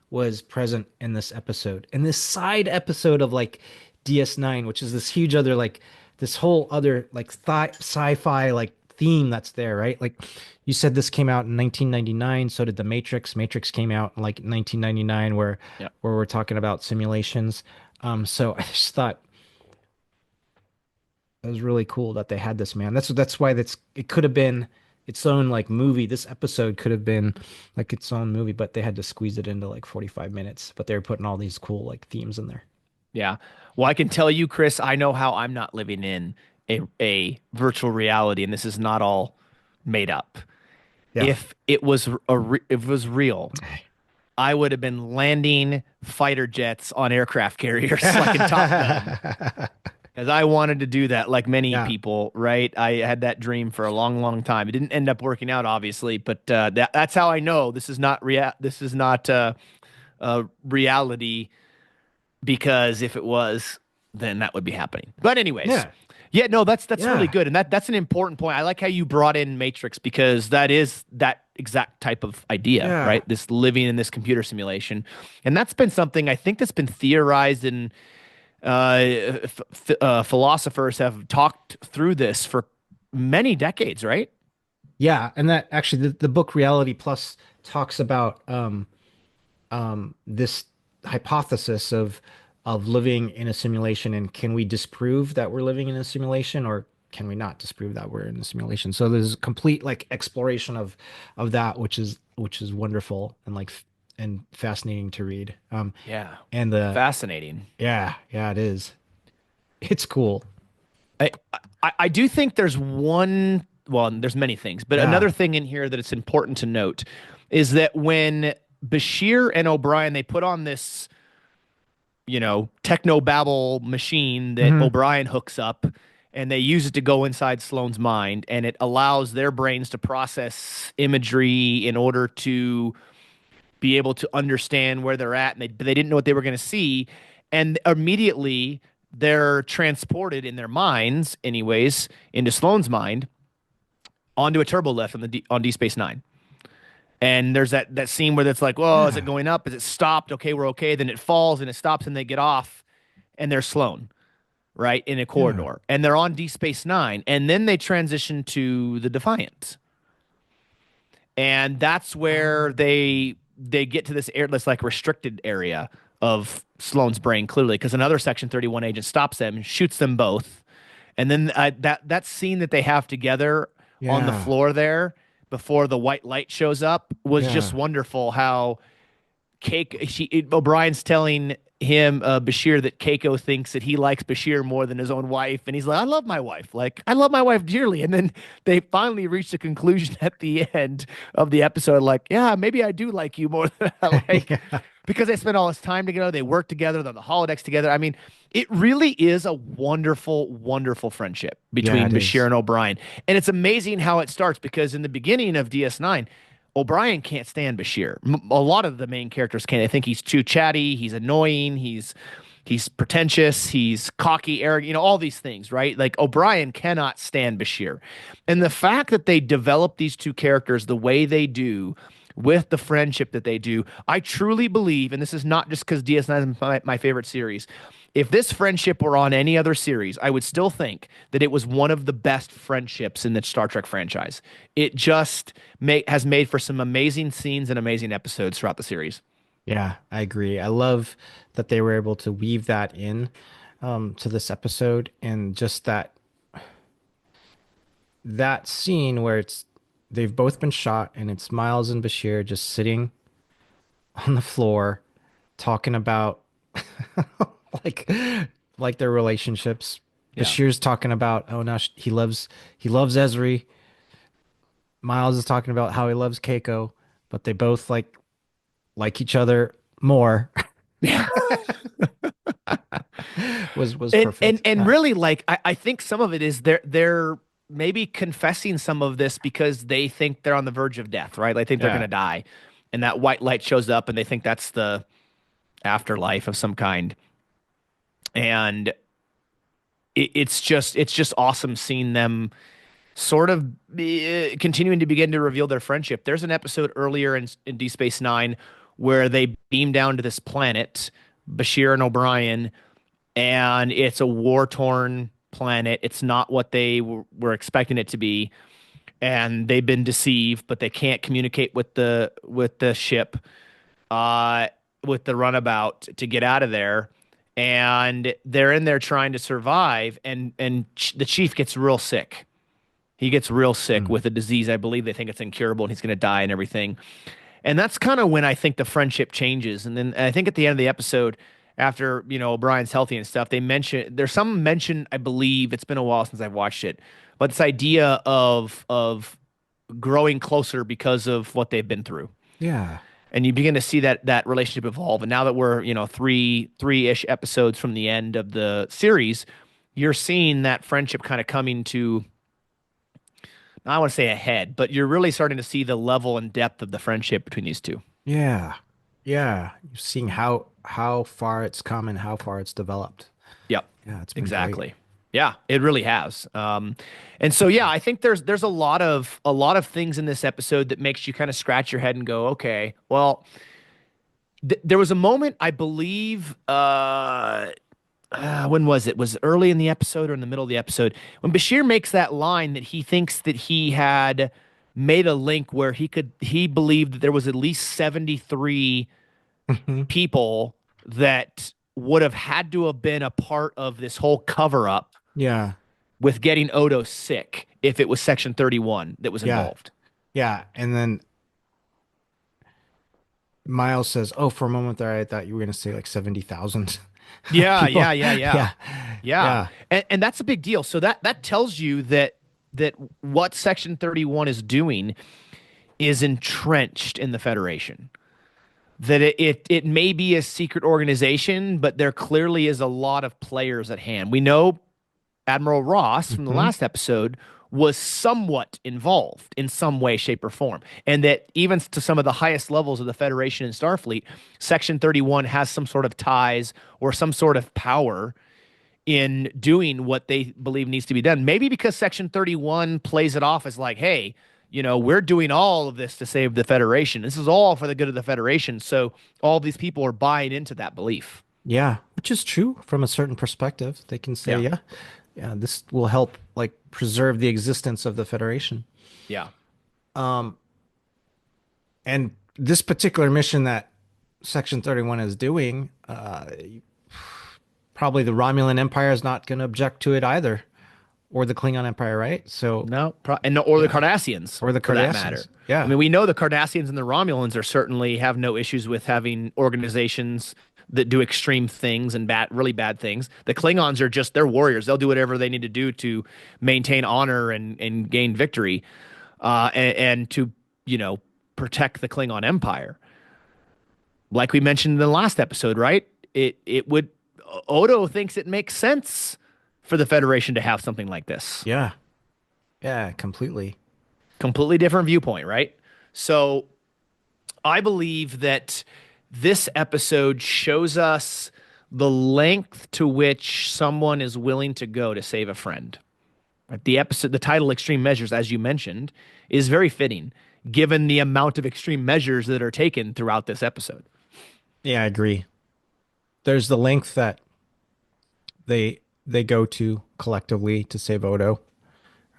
was present in this episode. And this side episode of like DS9, which is this huge other like this whole other like sci-fi like theme that's there, right? Like you said this came out in 1999, so did The Matrix. Matrix came out in like 1999 yeah. where we're talking about simulations. So I just thought it was really cool that they had this, man. That's why it could have been its own like movie. This episode could have been like its own movie, but they had to squeeze it into like 45 minutes. But they were putting all these cool like themes in there. Yeah. Well, I can tell you, Chris, I know how I'm not living in a virtual reality, and this is not all made up. Yeah. If it was real, I would have been landing fighter jets on aircraft carriers like in Top Gun. Because I wanted to do that, like many Yeah. people, right? I had that dream for a long, long time. It didn't end up working out, obviously, but that's how I know this is not This is not reality. Because if it was, then that would be happening. But anyways, Yeah. yeah, no, that's really Yeah. good, and that's an important point. I like how you brought in Matrix because that is that exact type of idea, Yeah. right? This living in this computer simulation, and that's been something I think that's been theorized and philosophers have talked through this for many decades, right? Yeah. And that actually the book Reality Plus talks about this hypothesis of living in a simulation, and can we disprove that we're living in a simulation, or can we not disprove that we're in a simulation? So there's a complete like exploration of that, which is wonderful and like and fascinating to read. Yeah, And the fascinating. yeah, it is. It's cool. I, I do think there's one, well, there's many things, but Yeah. another thing in here that it's important to note is that when Bashir and O'Brien, they put on this, techno babble machine that Hmm. O'Brien hooks up and they use it to go inside Sloane's mind, and it allows their brains to process imagery in order to be able to understand where they're at, and they didn't know what they were going to see, and immediately they're transported in their minds, anyways, into Sloane's mind onto a turbo lift on D Space Nine. And there's that scene where it's like, well, is it Yeah. going up? Is it stopped? Okay, we're okay. Then it falls and it stops, and they get off, and they're Sloan, right, in a Yeah. corridor, and they're on D Space Nine, and then they transition to the Defiant, and that's where Um, they get to this airless, like, restricted area of Sloane's brain, clearly, because another Section 31 agent stops them and shoots them both. And then that scene that they have together on the yeah. floor there before the white light shows up was just Yeah. wonderful. How O'Brien's telling him, Bashir, that Keiko thinks that he likes Bashir more than his own wife, and he's like, "I love my wife, like I love my wife dearly." And then they finally reach the conclusion at the end of the episode, like, "Yeah, maybe I do like you more than I like," Yeah. because they spent all this time together, they work together, they're on the holodecks together. I mean, it really is a wonderful, wonderful friendship Yeah, between it Bashir is. and O'Brien, and it's amazing how it starts because in the beginning of DS9. O'Brien can't stand Bashir. A lot of the main characters can't. They think he's too chatty, he's annoying, he's pretentious, he's cocky, arrogant, all these things, right? Like O'Brien cannot stand Bashir. And the fact that they develop these two characters the way they do with the friendship that they do, I truly believe, and this is not just because DS9 is my favorite series. If this friendship were on any other series, I would still think that it was one of the best friendships in the Star Trek franchise. It just has made for some amazing scenes and amazing episodes throughout the series. Yeah, I agree. I love that they were able to weave that in to this episode, and just that scene where they've both been shot and it's Miles and Bashir just sitting on the floor talking about like like their relationships. Yeah. Bashir's talking about, oh no, he loves Ezri. Miles is talking about how he loves Keiko, but they both like each other more. Yeah. Was And perfect. and Yeah. really, like, I think some of it is they're maybe confessing some of this because they think they're on the verge of death, right? They think they're Yeah. gonna die. And that white light shows up and they think that's the afterlife of some kind. And it's just awesome seeing them sort of continuing to begin to reveal their friendship. There's an episode earlier in D Space Nine where they beam down to this planet, Bashir and O'Brien, and it's a war torn planet. It's not what they were expecting it to be, and they've been deceived, but they can't communicate with the ship, uh, with the runabout to get out of there. And they're in there trying to survive, and the chief gets real sick. He gets real sick Mm. with a disease. I believe they think it's incurable, and he's going to die and everything. And that's kind of when I think the friendship changes. And then I think at the end of the episode, after O'Brien's healthy and stuff, there's some mention. I believe it's been a while since I've watched it, but this idea of growing closer because of what they've been through, Yeah. and you begin to see that relationship evolve. And now that we're three-ish episodes from the end of the series, you're seeing that friendship kind of coming to, I want to say, ahead, but you're really starting to see the level and depth of the friendship between these two. Yeah. Yeah. You're seeing how far it's come and how far it's developed. Yep, Yeah, it's been great. exactly. Yeah, it really has. And so yeah, I think there's a lot of things in this episode that makes you kind of scratch your head and go, okay, well, there was a moment I believe. When was it? Was it early in the episode or in the middle of the episode when Bashir makes that line that he thinks that he had made a link where he believed that there was at least 73 Mhm. people that would have had to have been a part of this whole cover up Yeah. with getting Odo sick if it was Section 31 that was Yeah. involved. Yeah. And then Miles says, "Oh, for a moment there, I thought you were going to say like 70,000 Yeah, people." yeah, yeah, yeah. Yeah. Yeah. Yeah. And that's a big deal. So that tells you that what Section 31 is doing is entrenched in the Federation. That it may be a secret organization, but there clearly is a lot of players at hand. We know Admiral Ross from the Hmm. last episode was somewhat involved in some way, shape, or form. And that even to some of the highest levels of the Federation and Starfleet, Section 31 has some sort of ties or some sort of power in doing what they believe needs to be done. Maybe because Section 31 plays it off as like, hey, we're doing all of this to save the Federation. This is all for the good of the Federation. So all these people are buying into that belief. Yeah, which is true from a certain perspective. They can say, Yeah. yeah, yeah, this will help like preserve the existence of the Federation. Yeah. Um, and this particular mission that Section 31 is doing, probably the Romulan Empire is not going to object to it either, or the Klingon Empire, right? So, No, and or the yeah, Cardassians or the for that matter. Cardassians. I Yeah, mean, we know the Cardassians and the Romulans are certainly have no issues with having organizations that do extreme things and really bad things. The Klingons are just they're warriors. They'll do whatever they need to do to maintain honor and gain victory, and to you know protect the Klingon Empire. Like we mentioned in the last episode, right? It would Odo thinks it makes sense for the Federation to have something like this. yeah, yeah, completely. Completely different viewpoint, right? So I believe that this episode shows us the length to which someone is willing to go to save a friend. Right? The title Extreme Measures, as you mentioned, is very fitting given the amount of extreme measures that are taken throughout this episode. Yeah, I agree. There's the length that they go to collectively to save Odo,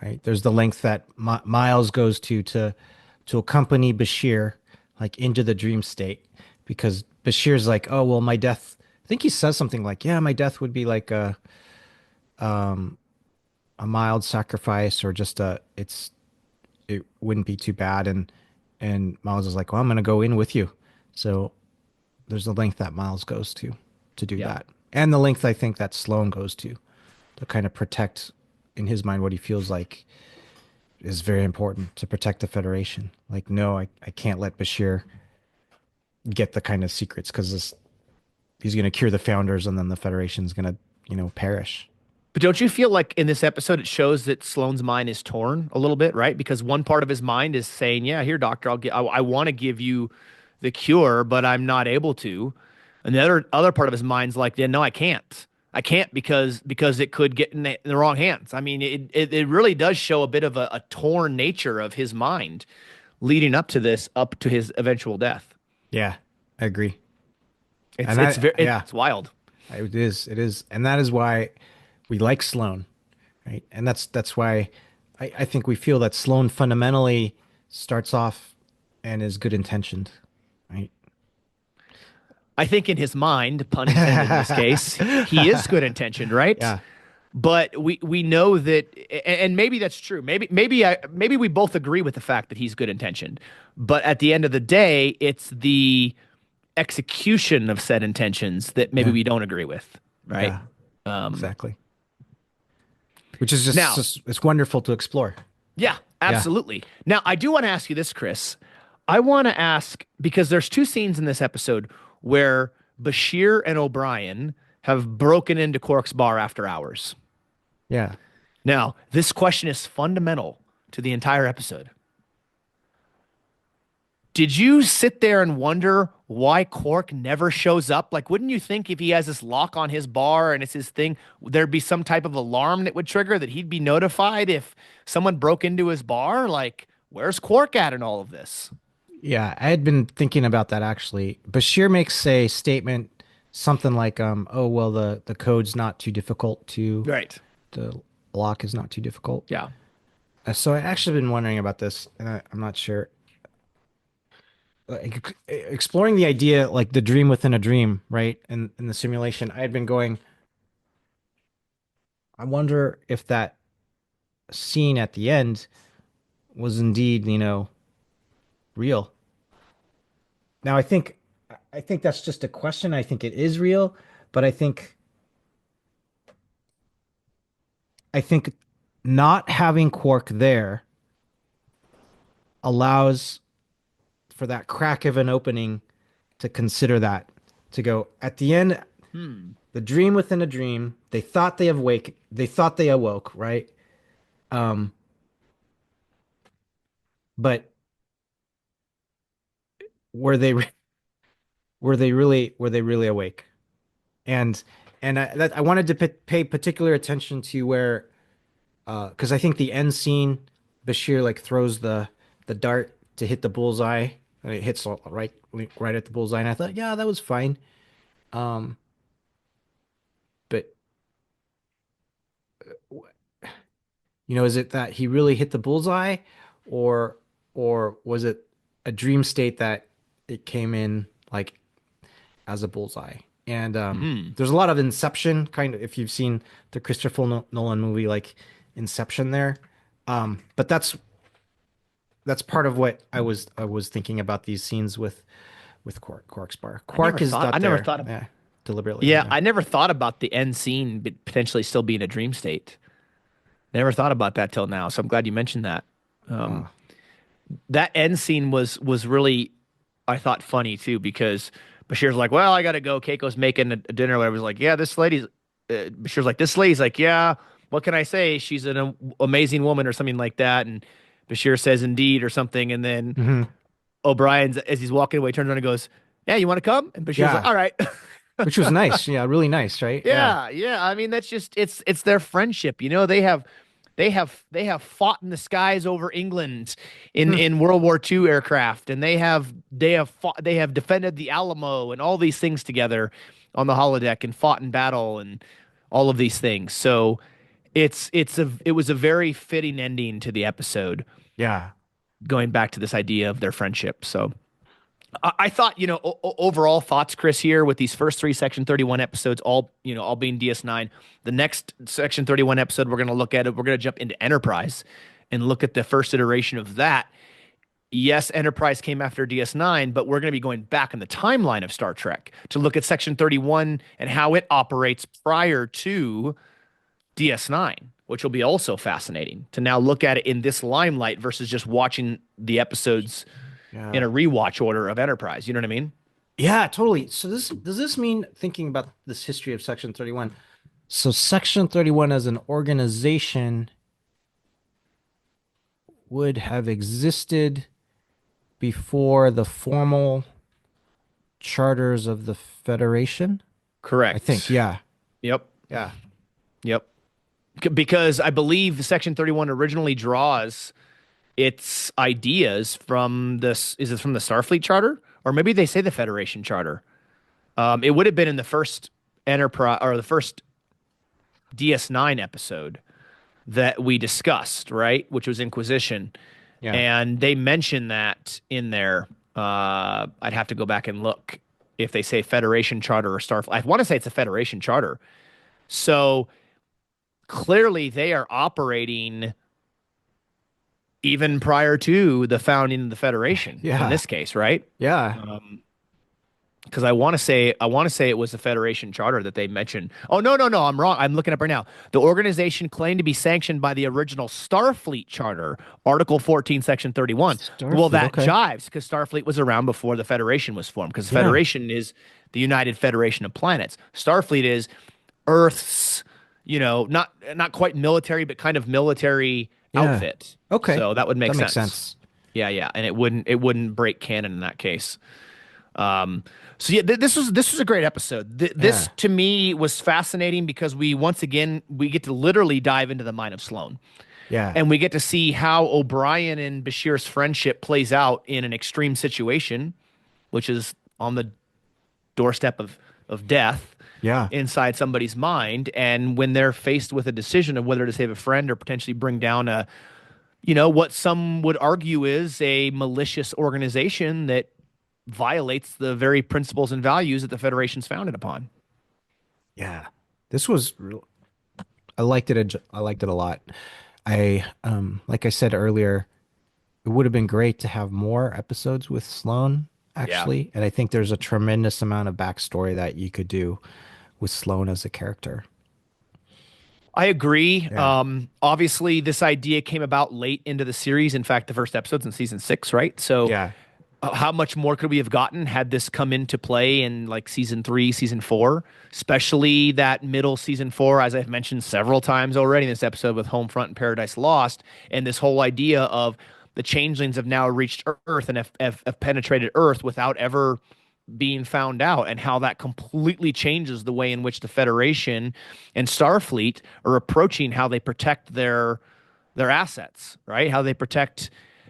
right? There's the length that Miles goes to accompany Bashir like into the dream state because Bashir's like, "Oh, well, my death." I think he says something like, "Yeah, my death would be like a mild sacrifice or just it wouldn't be too bad." And Miles is like, "Well, I'm going to go in with you." So there's the length that Miles goes to do Yeah. that. And the length I think that Sloan goes to kind of protect in his mind what he feels like is very important to protect the Federation. Like, no, I can't let Bashir get the kind of secrets because he's going to cure the founders and then the Federation's going to, perish. But don't you feel like in this episode it shows that Sloane's mind is torn a little bit, right? Because one part of his mind is saying, "Yeah, here, doctor, I want to give you the cure, but I'm not able to," and the other part of his mind's like, "Yeah, no, I can't. I can't because it could get in the wrong hands." I mean, it really does show a bit of a torn nature of his mind leading up to this, up to his eventual death. Yeah, I agree. It's And it's that, very yeah, it's wild. it is. And that is why we like Sloan, right? And that's why I think we feel that Sloan fundamentally starts off and is good intentioned, right? I think in his mind, pun intended in this case, he is good intentioned, right? Yeah, But we know that, and maybe that's true. Maybe we both agree with the fact that he's good intentioned. But at the end of the day, it's the execution of said intentions that maybe yeah, we don't agree with, right? yeah, Um, exactly. Which is just, now, just it's wonderful to explore. yeah, Yeah. absolutely. Now, I do want to ask you this, Chris. I want to ask because there's two scenes in this episode where Bashir and O'Brien have broken into Quark's bar after hours. Yeah. Now, this question is fundamental to the entire episode. Did you sit there and wonder why Quark never shows up? Like, wouldn't you think if he has this lock on his bar and it's his thing, there'd be some type of alarm that would trigger that he'd be notified if someone broke into his bar? Like, where's Quark at in all of this? Yeah, I had been thinking about that actually. Bashir makes a statement something like oh well the code's not too difficult to Right. the lock is not too difficult. Yeah. So I actually been wondering about this and I'm not sure. Exploring the idea like the dream within a dream, right? And in the simulation, I had been going, I wonder if that scene at the end was indeed, real. Now I think that's just a question. I think it is real, but I think not having Quark there allows for that crack of an opening to consider that to go at the end. Hmm. the dream within a dream. They thought they awoke, right? Um, but were they were they really awake? And I wanted to pay particular attention to where because I think the end scene, Bashir like throws the dart to hit the bullseye, and it hits right at the bullseye, and I thought, yeah, that was fine. Um, but is it that he really hit the bullseye, or was it a dream state that it came in like as a bullseye? And Hmm. there's a lot of Inception kind of if you've seen the Christopher Nolan movie like Inception there. But that's part of what I was thinking about these scenes with Quark's bar. Quark is I not never there, thought of, yeah, deliberately, yeah, yeah. I never thought about the end scene potentially still being a dream state. Never thought about that till now. So I'm glad you mentioned that. Um, Uh, that end scene was really, I thought, funny too, because Bashir's like, well, I gotta go. Keiko's making a dinner. I was like, yeah, Bashir's like, this lady's like, yeah, what can I say? She's an amazing woman or something like that. And Bashir says, indeed, or something. And then mhm. O'Brien's, as he's walking away, turns around and goes, yeah, you want to come? And Bashir's like, Yeah, all right. which was nice. Yeah, really nice, right? Yeah. Yeah, yeah. I mean, that's just it's their friendship. They have fought in the skies over England Hmm. in World War II aircraft, and they have defended the Alamo and all these things together on the holodeck and fought in battle and all of these things. So it was a very fitting ending to the episode, Yeah. going back to this idea of their friendship. So I thought, overall thoughts, Chris, here with these first three Section 31 episodes, all being DS9. The next Section 31 episode we're going to look at it. We're going to jump into Enterprise and look at the first iteration of that. Yes, Enterprise came after DS9, but we're going to be going back in the timeline of Star Trek to look at Section 31 and how it operates prior to DS9, which will be also fascinating to now look at it in this limelight versus just watching the episodes in Yeah. a rewatch order of Enterprise. You know what I mean? Yeah, totally. So this does this mean thinking about this history of Section 31? So Section 31 as an organization would have existed before the formal charters of the Federation? I think, Correct. yeah. Yep. Yeah. Yep. Because I believe Section 31 originally draws its ideas from this. Is it from the Starfleet Charter? Or maybe they say the Federation Charter. It would have been in the first Enterprise or the first DS9 episode that we discussed, right? Which was Inquisition. Yeah. And they mention that in there. I'd have to go back and look if they say Federation Charter or Starfleet. I want to say it's a Federation Charter. So clearly they are operating even prior to the founding of the Federation in Yeah. this case, right? Yeah. Because I want to say it was the Federation Charter that they mentioned. Oh no, I'm wrong. I'm looking up right now. The organization claimed to be sanctioned by the original Starfleet Charter, Article 14, Section 31. Well, Starfleet. that Okay. jives because Starfleet was around before the Federation was formed. Because the Yeah. Federation is the United Federation of Planets. Starfleet is Earth's, not quite military, but kind of military Yeah. outfit. Okay. So that would make That makes sense. sense. Yeah, yeah, and it wouldn't break canon in that case. So yeah, this was a great episode. This Yeah. to me was fascinating because we once again we get to literally dive into the mind of Sloan, Yeah. and we get to see how O'Brien and Bashir's friendship plays out in an extreme situation, which is on the doorstep of death Yeah. inside somebody's mind, and when they're faced with a decision of whether to save a friend or potentially bring down what some would argue is a malicious organization that violates the very principles and values that the Federation's founded upon. Yeah. This was real. I liked it. I liked it a lot. Like I said earlier, it would have been great to have more episodes with Sloane, Yeah. actually. And I think there's a tremendous amount of backstory that you could do with Sloane as a character. I agree. Yeah. Obviously, this idea came about late into the series. In fact, the first episode's in season 6, right? So Yeah. how much more could we have gotten had this come into play in like season three, season four, especially that middle season four, as I've mentioned several times already in this episode with Homefront and Paradise Lost, and this whole idea of the changelings have now reached Earth and have penetrated Earth without ever being found out, and how that completely changes the way in which the Federation and Starfleet are approaching how they protect their assets, right? How they protect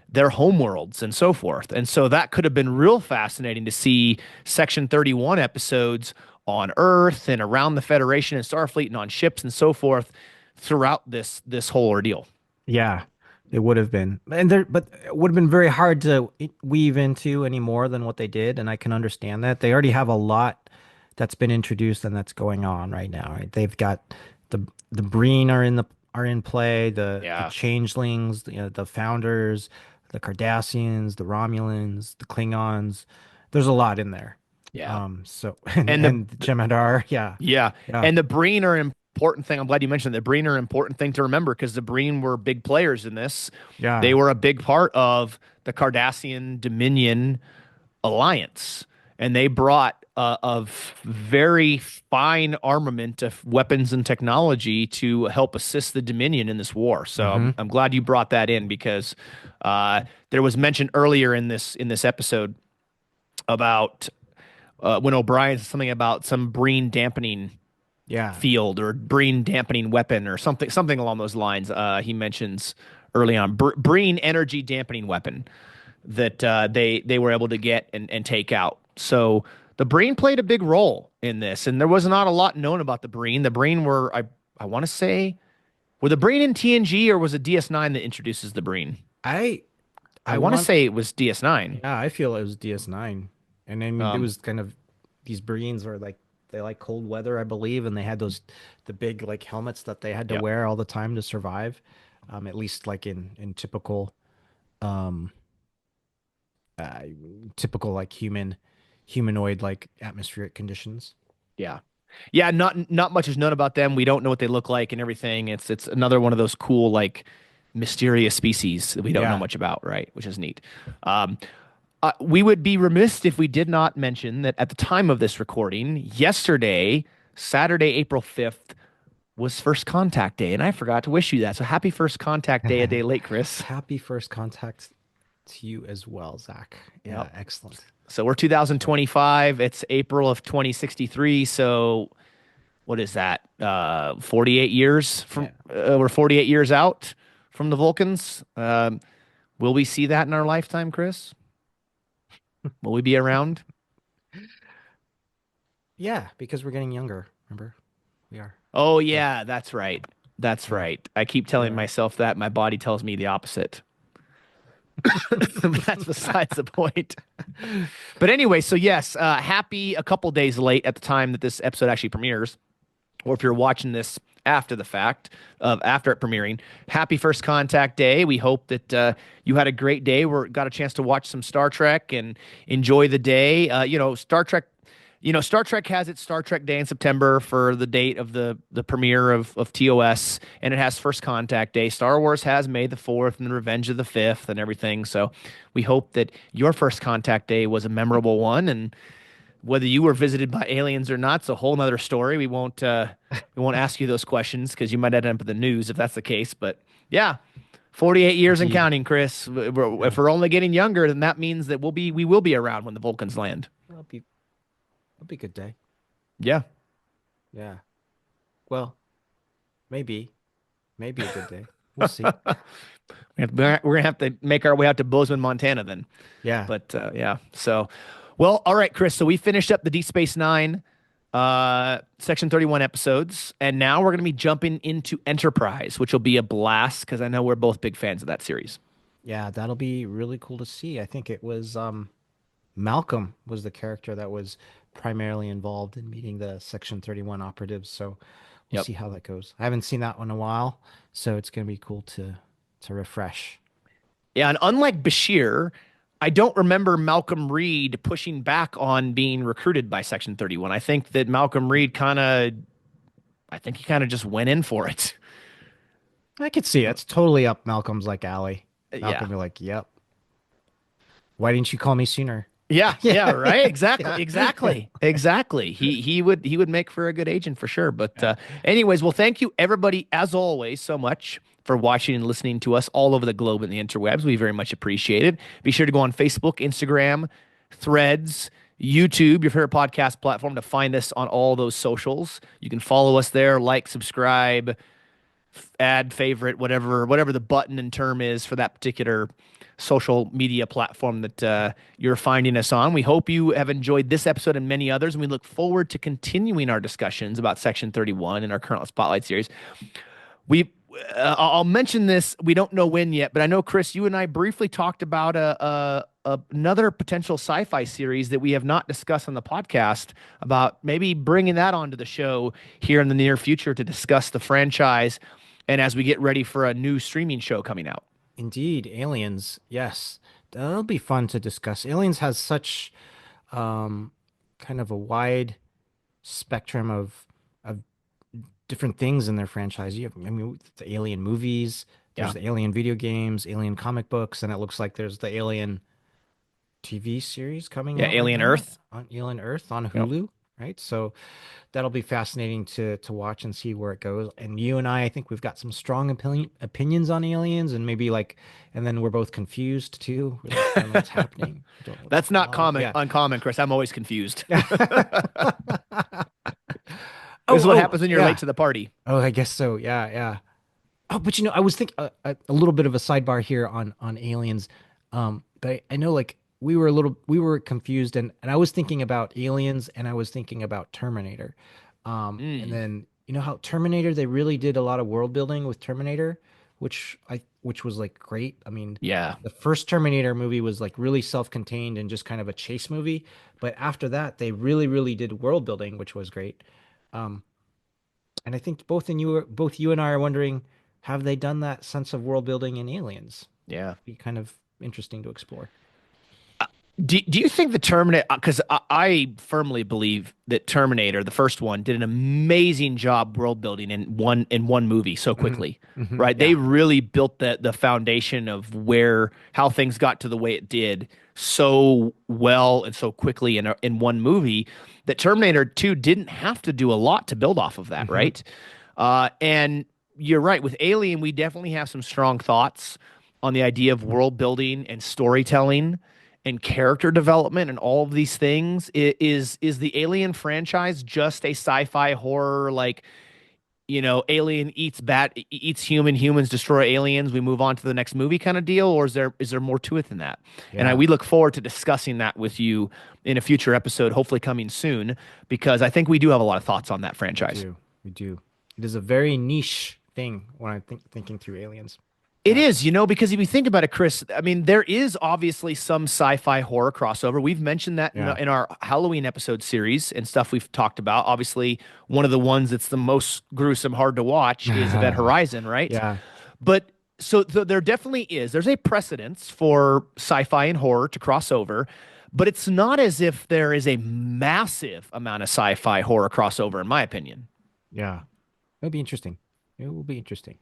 their homeworlds and so forth. And so that could have been real fascinating to see Section 31 episodes on Earth and around the Federation and Starfleet and on ships and so forth throughout this whole ordeal. Yeah, it would have been. But it would have been very hard to weave into any more than what they did, and I can understand that. They already have a lot that's been introduced and that's going on right now, right? They've got the Breen are in play, the Yeah. changelings, the founders, the Cardassians, the Romulans, the Klingons. There's a lot in there. Yeah. So And and Jem'Hadar, yeah. yeah. Yeah. And the Breen are an important thing. I'm glad you mentioned the Breen are an important thing to remember because the Breen were big players in this. They Yeah. were a big part of the Cardassian Dominion alliance, and they brought a very fine armament of weapons and technology to help assist the Dominion in this war. So Hmm. I'm glad you brought that in because there was mention earlier in this episode about when O'Brien said something about some Breen dampening Yeah. field or Breen dampening weapon or something along those lines. He mentions early on Breen energy dampening weapon that they were able to get and take out. So the Breen played a big role in this, and there was not a lot known about the Breen. The Breen were I want to say were the Breen in TNG or was it DS9 that introduces the Breen? I I I want to want say it was DS9. Yeah, I feel it was DS9. And I mean, it Um, was kind of these Marines are like they like cold weather, I believe, and they had the big like helmets that they had to yep. wear all the time to survive. At least like in um uh, typical like humanoid like atmospheric conditions. Yeah. Yeah, not much is known about them. We don't know what they look like and everything. It's another one of those cool like mysterious species that we don't know Yeah. much about, right? Which is neat. Um, we would be remiss if we did not mention that at the time of this recording, yesterday, Saturday, April 5th, was First Contact Day, and I forgot to wish you that. So happy First Contact Day a day late, Chris. Happy first contact to you as well, Zach. Yep. Yeah, excellent. So we're Excellent. 2025. It's April of 2063. So what is that? 48 years from Yeah. we're 48 years out from the Vulcans. Will we see that in our lifetime, Chris? Will we be around? Yeah, because we're getting younger, remember? We are. Oh Yeah. yeah, that's right. That's Yeah. right. I keep We telling are. myself that. My body tells me the opposite. That's besides the point. But anyway, so yes, happy a couple days late at the time that this episode actually premieres, or if you're watching this after the fact of after it premiering, happy First Contact Day. We hope that you had a great day. We got a chance to watch some Star Trek and enjoy the day. Star Trek. Star Trek has its Star Trek Day in September for the date of the premiere of TOS, and it has First Contact Day. Star Wars has May the 4th and the Revenge of the 5th and everything. So we hope that your First Contact Day was a memorable one, and whether you were visited by aliens or not, it's a whole nother story. We won't ask you those questions because you might end up in the news if that's the case. But yeah, 48 years and Indeed. counting, Chris. Yeah. If we're only getting younger, then that means that we will be around when the Vulcans land. It'll be a good day. Yeah. Yeah. Well, maybe. Maybe a good day. We'll see. We're gonna have to make our way out to Bozeman, Montana, then. Yeah. But yeah. So, well, all right, Chris. So we finished up the Deep Space Nine, Section 31 episodes, and now we're gonna be jumping into Enterprise, which will be a blast because I know we're both big fans of that series. Yeah, that'll be really cool to see. I think it was Malcolm was the character that was primarily involved in meeting the Section 31 operatives, so we'll Yep. see how that goes. I haven't seen that one in a while, so it's gonna be cool to refresh. Yeah, and unlike Bashir, I don't remember Malcolm Reed pushing back on being recruited by Section 31. I think he kind of just went in for it. I could see it. It's totally up Malcolm's like alley. Yeah. Malcolm be like, "Yep, Why didn't you call me sooner? Yeah, yeah, Yeah, right. Exactly, yeah, exactly, exactly. He would make for a good agent for sure. But yeah. anyways, well, thank you everybody as always so much for watching and listening to us all over the globe and the interwebs. We very much appreciate it. Be sure to go on Facebook, Instagram, Threads, YouTube, your favorite podcast platform to find us on all those socials. You can follow us there, like, subscribe, add favorite, whatever the button and term is for that particular social media platform that you're finding us on. We hope you have enjoyed this episode and many others, and we look forward to continuing our discussions about Section 31 in our current Spotlight series. We I'll mention this. We don't know when yet, but I know Chris, you and I briefly talked about another potential sci-fi series that we have not discussed on the podcast about maybe bringing that onto the show here in the near future to discuss the franchise and as we get ready for a new streaming show coming out. Indeed, Aliens. Yes, that'll be fun to discuss. Aliens has such um, kind of a wide spectrum of different things in their franchise. You have, I mean, the Alien movies. There's Yeah. the Alien video games, Alien comic books, and it looks like there's the Alien TV series coming Yeah, out right Alien now Earth. on Alien Earth on Yep. Hulu, right? So that'll be fascinating to watch and see where it goes. And you and I think we've got some strong opinions on aliens, and maybe like, and then we're both confused too. We're like, don't know what's happening. We don't know what's That's going not on. common Yeah. uncommon, Chris. I'm always confused. This is what Oh, happens when you're late yeah. to the party. Oh, I guess so. Yeah, yeah. Oh, but I was thinking a little bit of a sidebar here on aliens. But I know like we were confused, and I was thinking about aliens, and I was thinking about Terminator. And Mm, then how Terminator, they really did a lot of world building with Terminator, which was like great. I mean, yeah. the first Terminator movie was like really self-contained and just kind of a chase movie, but after that, they really did world building, which was great. Um, and I think both you and I are wondering, have they done that sense of world building in Aliens? Yeah. Be kind of interesting to explore. Do you think the Terminator? Because I firmly believe that Terminator, the first one, did an amazing job world building in one movie so Hmm. quickly, Hmm. right? They Yeah. really built the foundation of where how things got to the way it did so well and so quickly in one movie that Terminator 2 didn't have to do a lot to build off of that, Hmm. right? And you're right with Alien, we definitely have some strong thoughts on the idea of world building and storytelling and character development and all of these things. Is the Alien franchise just a sci-fi horror like alien eats humans destroy aliens, we move on to the next movie kind of deal, or is there more to it than that? And Yeah. we look forward to discussing that with you in a future episode, hopefully coming soon, because I think we do have a lot of thoughts on that We franchise. do. We do. It is a very niche thing when I'm thinking through Aliens. It Yeah. is, because if you think about it, Chris, I mean, there is obviously some sci-fi horror crossover. We've mentioned that Yeah. in our Halloween episode series and stuff we've talked about. Obviously, one of the ones that's the most gruesome, hard to watch is Event Horizon, right? Yeah. But so there definitely is. There's a precedence for sci-fi and horror to cross over, but it's not as if there is a massive amount of sci-fi horror crossover, in my opinion. Yeah. It'll be interesting. It will be interesting.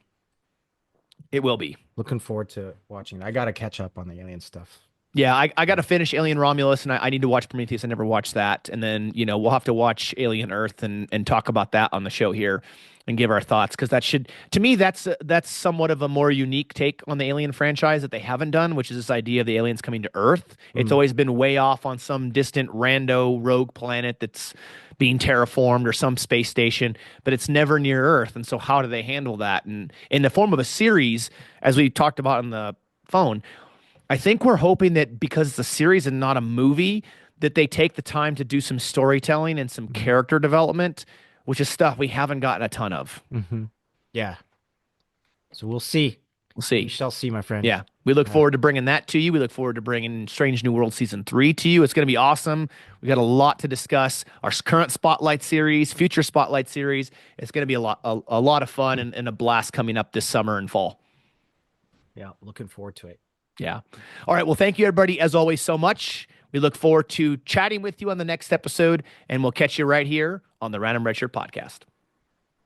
It will be. Looking forward to watching. I got to catch up on the alien stuff. Yeah, I got to finish Alien Romulus, and I need to watch Prometheus. I never watched that, and then we'll have to watch Alien Earth and talk about that on the show here, and give our thoughts because that should to me that's somewhat of a more unique take on the Alien franchise that they haven't done, which is this idea of the aliens coming to Earth. It's Mm. always been way off on some distant rando rogue planet that's being terraformed or some space station, but it's never near Earth. And so how do they handle that? And in the form of a series, as we talked about on the phone, I think we're hoping that because it's a series and not a movie, that they take the time to do some storytelling and some Mhm. character development, which is stuff we haven't gotten a ton of. Mhm. Yeah. So we'll see. We'll We see. shall see, my friend. Yeah. We look Yeah. forward to bringing that to you. We look forward to bringing Strange New World Season 3 to you. It's going to be awesome. We got a lot to discuss. Our current Spotlight series, future Spotlight series. It's going to be a lot of fun and a blast coming up this summer and fall. Yeah. Looking forward to it. Yeah. All right. Well, thank you, everybody, as always, so much. We look forward to chatting with you on the next episode, and we'll catch you right here on the Random Redshirt podcast.